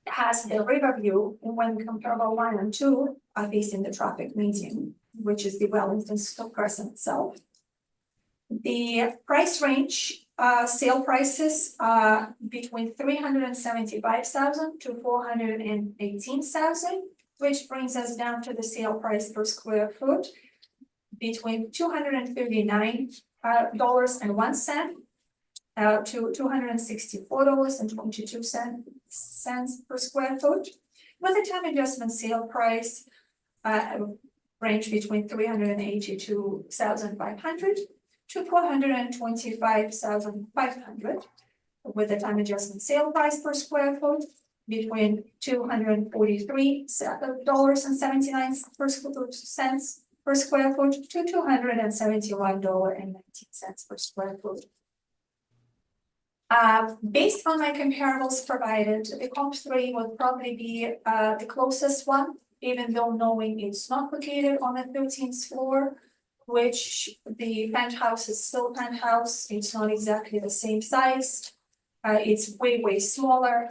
has the river view when comparable 1 and 2 are facing the traffic median, which is the Wellington Crescent itself. The price range, sale prices are between 375,000 to 418,000, which brings us down to the sale price per square foot between $239.01 to $264.22 per square foot, with a time adjustment sale price range between 382,500 to 425,500, with a time adjustment sale price per square foot between $243.79 per square foot to $271.19 per square foot. Based on my comparables provided, the comp 3 would probably be the closest one, even though knowing it's not located on the 13th floor, which the penthouse is still penthouse. It's not exactly the same size. It's way smaller,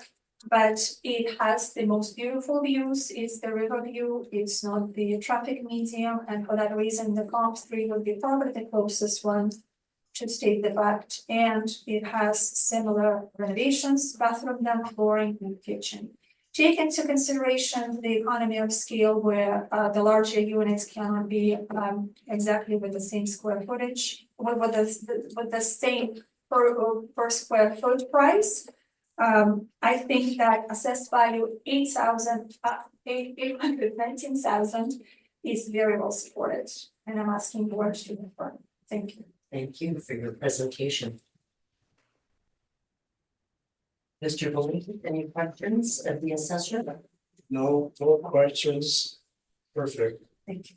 but it has the most beautiful views. It's the river view. It's not the traffic median, and for that reason, the comp 3 would be probably the closest one to state the fact. And it has similar renovations: bathroom, down flooring, and kitchen. Take into consideration the economy of scale, where the larger units cannot be exactly with the same square footage, with the same per square foot price. I think that assessed value 819,000 is very well supported, and I'm asking board to confirm. Thank you. Thank you for your presentation. Mr. Bowley, any questions of the assessor? No questions. Perfect. Thank you.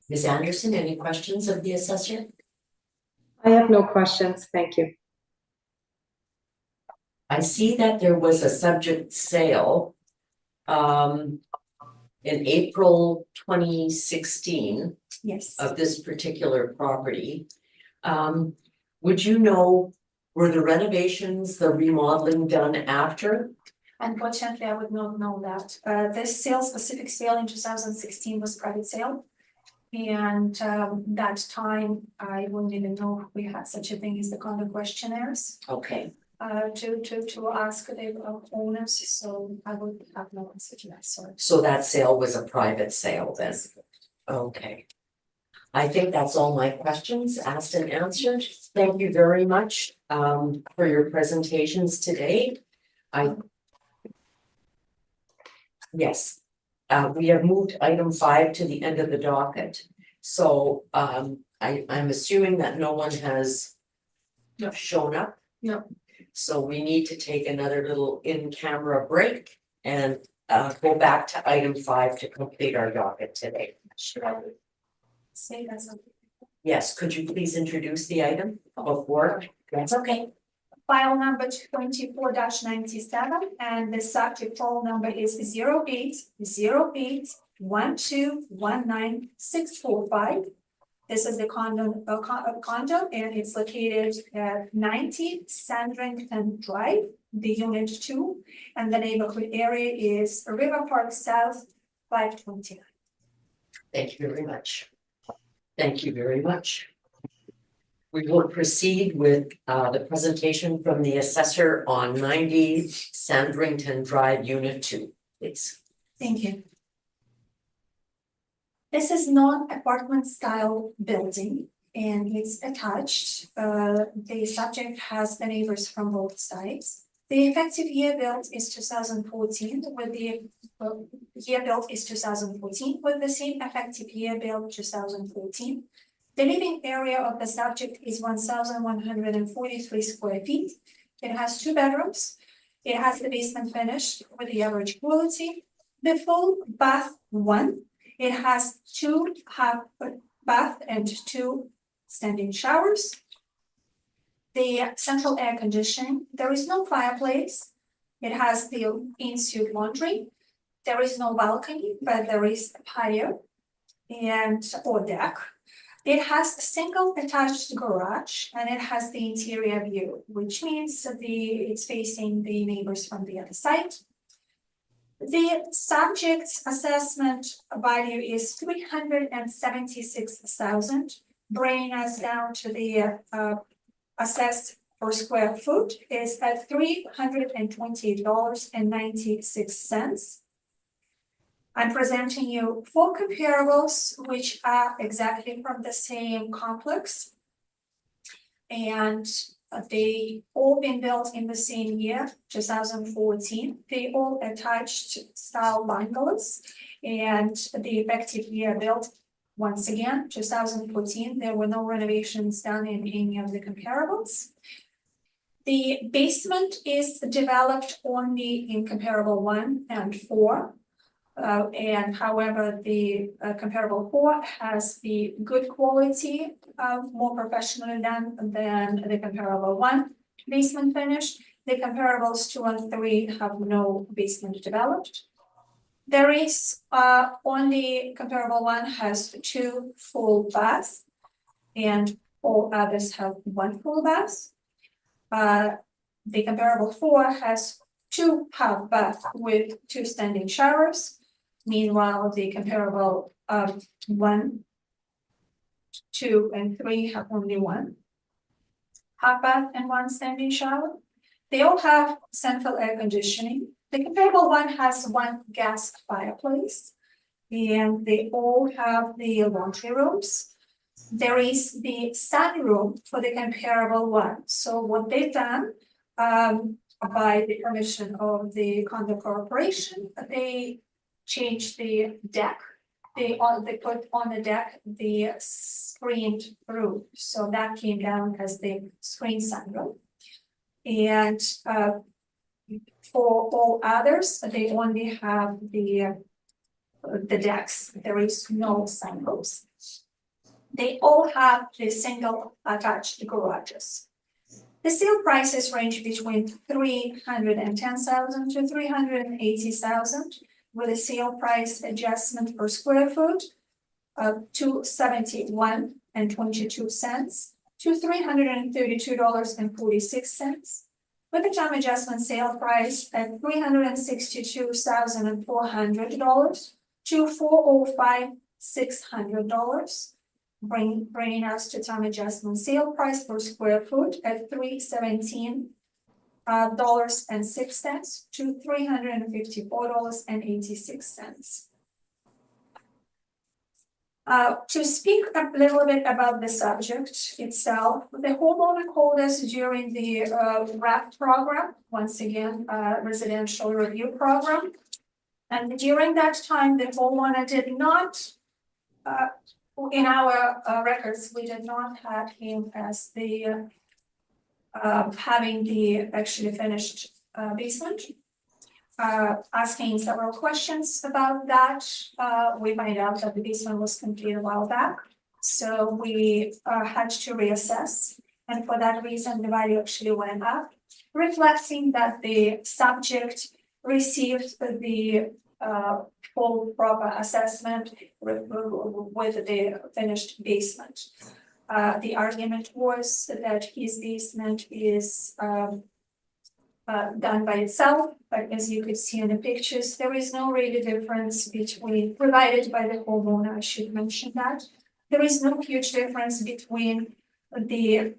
Ms. Anderson, any questions of the assessor? I have no questions, thank you. I see that there was a subject sale in April 2016 Yes. of this particular property. Would you know, were the renovations, the remodeling done after? Unfortunately, I would not know that. This specific sale in 2016 was private sale. And that time, I wouldn't even know if we had such a thing as the condo questionnaires Okay, to ask the owners, so I would have no answer to that, sorry. so that sale was a private sale then? Okay. I think that's all my questions asked and answered. Thank you very much for your presentations today. Yes, we have moved item 5 to the end of the docket. So I'm assuming that no one has shown up. No. So we need to take another little in-camera break and go back to item 5 to complete our docket today. Should I say that something? Yes, could you please introduce the item before? That's okay. File number 24-97, and the subject file number is 0808121965. This is the condo, and it's located at 90 Sandrington Drive, the unit 2, and the neighborhood area is River Park South, 529. Thank you very much. Thank you very much. We will proceed with the presentation from the assessor on 90 Sandrington Drive, Unit 2, please. Thank you. This is non-apartment style building and it's attached. The subject has the neighbors from both sides. The effective year built is 2014 with the year built is 2014 with the same effective year built 2014. The living area of the subject is 1,143 square feet. It has 2 bedrooms. It has the basement finished with the average quality. The full bath 1. It has 2 half bath and 2 standing showers. The central air conditioning, there is no fireplace. It has the in-suite laundry. There is no balcony, but there is a patio or deck. It has a single attached garage and it has the interior view, which means it's facing the neighbors from the other side. The subject's assessment value is 376,000, bringing us down to the assessed per square foot is at $328.96. I'm presenting you 4 comparables, which are exactly from the same complex. And they all been built in the same year, 2014. They all attached style bungalows. And the effective year built, once again, 2014. There were no renovations done in any of the comparables. The basement is developed only in comparable 1 and 4. And however, the comparable 4 has the good quality more professionally done than the comparable 1 basement finish. The comparables 2 and 3 have no basement developed. There is only comparable 1 has 2 full baths and all others have 1 full bath. The comparable 4 has 2 half bath with 2 standing showers. Meanwhile, the comparable 1, 2, and 3 have only 1 half bath and 1 standing shower. They all have central air conditioning. The comparable 1 has 1 gas fireplace, and they all have the laundry rooms. There is the sunroom for the comparable 1. So what they've done, by the permission of the condo corporation, they changed the deck. They put on the deck the screened roof. So that came down as the screen sunroom. And for all others, they only have the decks. There is no sunroofs. They all have the single attached garages. The sale prices range between 310,000 to 380,000, with a sale price adjustment per square foot of $271.22 to $332.46, with a time adjustment sale price at $362,400 to $405,600. Bringing us to time adjustment sale price per square foot at $317.06 to $354.86. To speak a little bit about the subject itself, the homeowner called us during the RAP program, once again, residential review program. And during that time, the homeowner did not, in our records, we did not have him as the having the actually finished basement. Asking several questions about that, we find out that the basement was completed a while back. So we had to reassess, and for that reason, the value actually went up, reflecting that the subject received the full proper assessment with the finished basement. The argument was that his basement is done by itself, but as you could see in the pictures, there is no really difference between, provided by the homeowner, I should mention that. There is no huge difference between the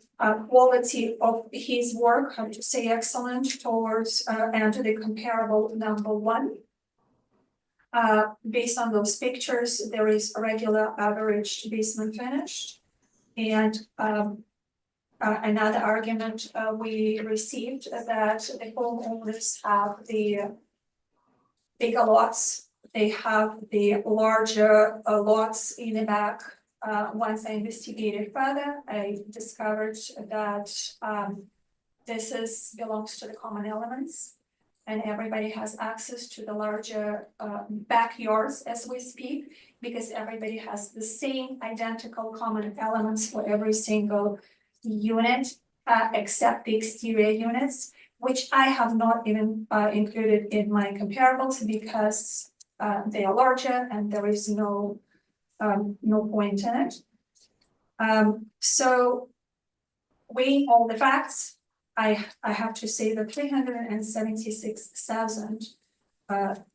quality of his work, how to say excellent, towards and the comparable number one. Based on those pictures, there is a regular average basement finish. And another argument we received that the homeowners have the bigger lots. They have the larger lots in the back. Once I investigated further, I discovered that this belongs to the common elements. And everybody has access to the larger backyards as we speak, because everybody has the same identical common elements for every single unit, except the exterior units, which I have not even included in my comparables because they are larger and there is no point in it. So weighing all the facts, I have to say that 376,000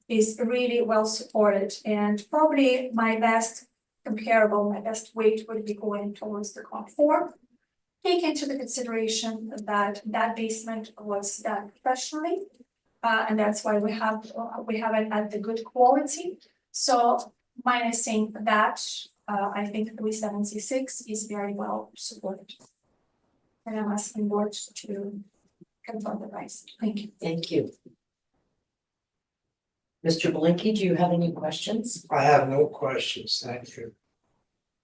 is really well supported, and probably my best comparable, my best weight would be going towards the comp 4. Take into the consideration that that basement was done professionally, and that's why we have it at the good quality. So minusing that, I think 376 is very well supported. And I'm asking board to confirm the price. Thank you. Thank you. Mr. Blinky, do you have any questions? I have no questions, thank you.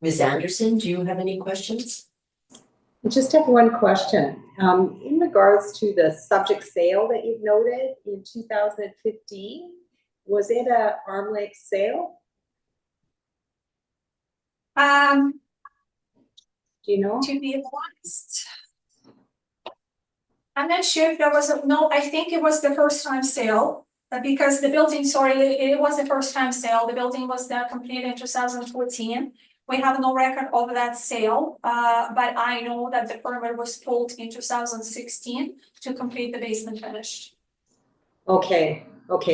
Ms. Anderson, do you have any questions? I just have one question. In regards to the subject sale that you've noted in 2015, was it a arm length sale? Do you know? To be honest, I'm not sure if there was no, I think it was the first time sale, because the building, sorry, it was the first time sale. The building was completed in 2014. We have no record of that sale, but I know that the permit was pulled in 2016 to complete the basement finish. Okay,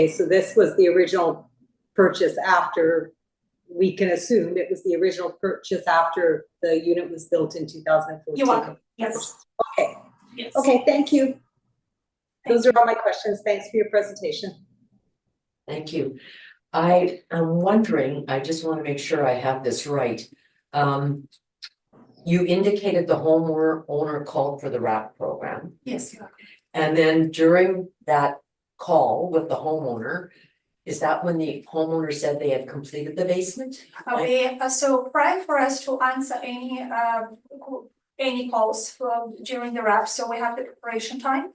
so this was the original purchase after, we can assume it was the original purchase after the unit was built in 2014. You're welcome, yes. Okay, Yes. okay, thank you. Those Thank are all my questions. Thanks for your presentation. Thank you. I am wondering, I just want to make sure I have this right. You indicated the homeowner called for the RAP program. Yes, you're welcome. And then during that call with the homeowner, is that when the homeowner said they had completed the basement? So prior for us to answer any calls during the RAP, so we have the preparation time.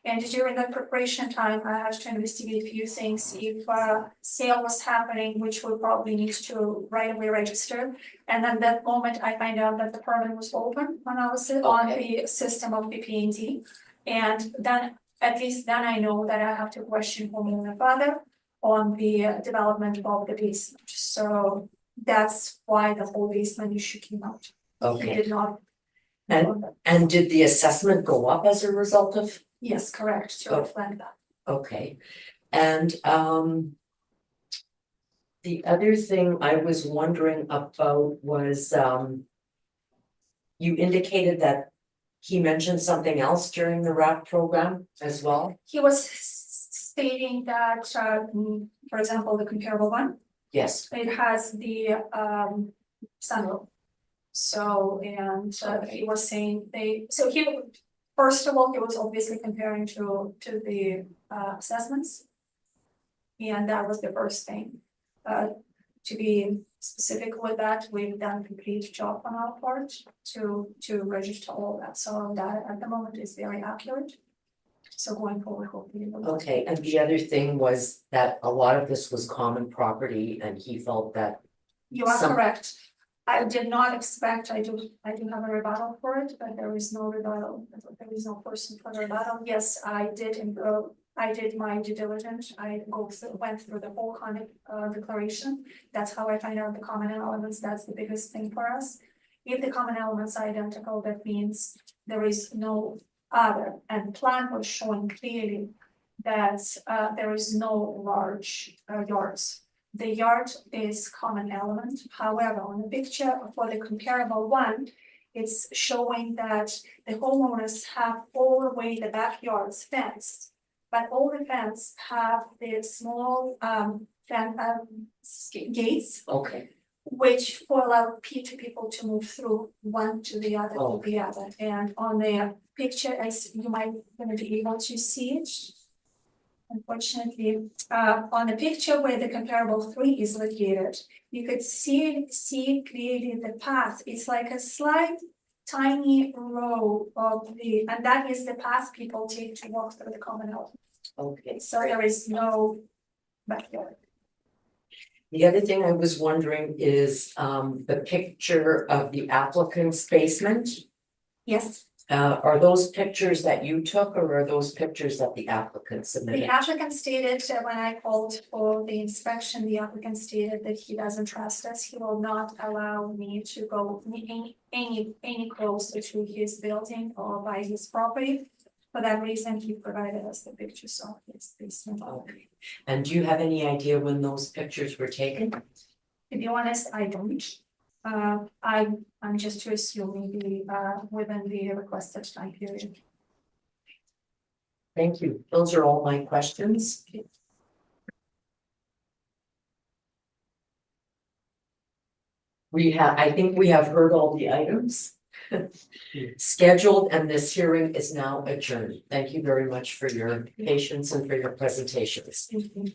And during the preparation time, I have to investigate a few things. If sale was happening, which we probably need to right away register. And then that moment I find out that the permit was open when I was on the system of the PND. And then, at least then I know that I have to question homeowner further on the development of the basement. So that's why the whole basement issue came out. He Okay, did not. and did the assessment go up as a result of? Yes, correct, to reflect that. Okay, and the other thing I was wondering about was you indicated that he mentioned something else during the RAP program as well? He was stating that, for example, the comparable one, Yes, it has the sunroof. So, and he was saying first of all, he was obviously comparing to the assessments. And that was the first thing. To be specific with that, we've done complete job on our part to register all that. So that at the moment is very accurate. So going forward, hopefully. okay, and the other thing was that a lot of this was common property and he felt that. You are correct. I did not expect, I do have a rebuttal for it, but there is no rebuttal, there is no person for the rebuttal. Yes, I did my due diligence, went through the whole declaration. That's how I find out the common elements, that's the biggest thing for us. If the common elements are identical, that means there is no other, and plan was showing clearly that there is no large yards. The yard is common element, however, on the picture for the comparable one, it's showing that the homeowners have all the way the backyards fenced. But all the fence have the small gates, Okay, which will allow people to move through one to the other to the other. And on the picture, as you might gonna be able to see it. Unfortunately, on the picture where the comparable 3 is located, you could see clearly the path. It's like a slight tiny row of and that is the path people take to walk through the common element. okay. So there is no backyard. The other thing I was wondering is the picture of the applicant's basement. Yes, Are those pictures that you took or are those pictures that the applicant the submitted? applicant stated when I called for the inspection, the applicant stated that he doesn't trust us. He will not allow me to go any closer to his building or by his property. For that reason, he provided us the pictures of his basement. Okay. And do you have any idea when those pictures were taken? To be honest, I don't. I'm just to assume maybe within the requested time period. Thank you. Those are all my questions. I think we have heard all the items scheduled, and this hearing is now adjourned. Thank you very much for your patience and for your presentations. Thank you.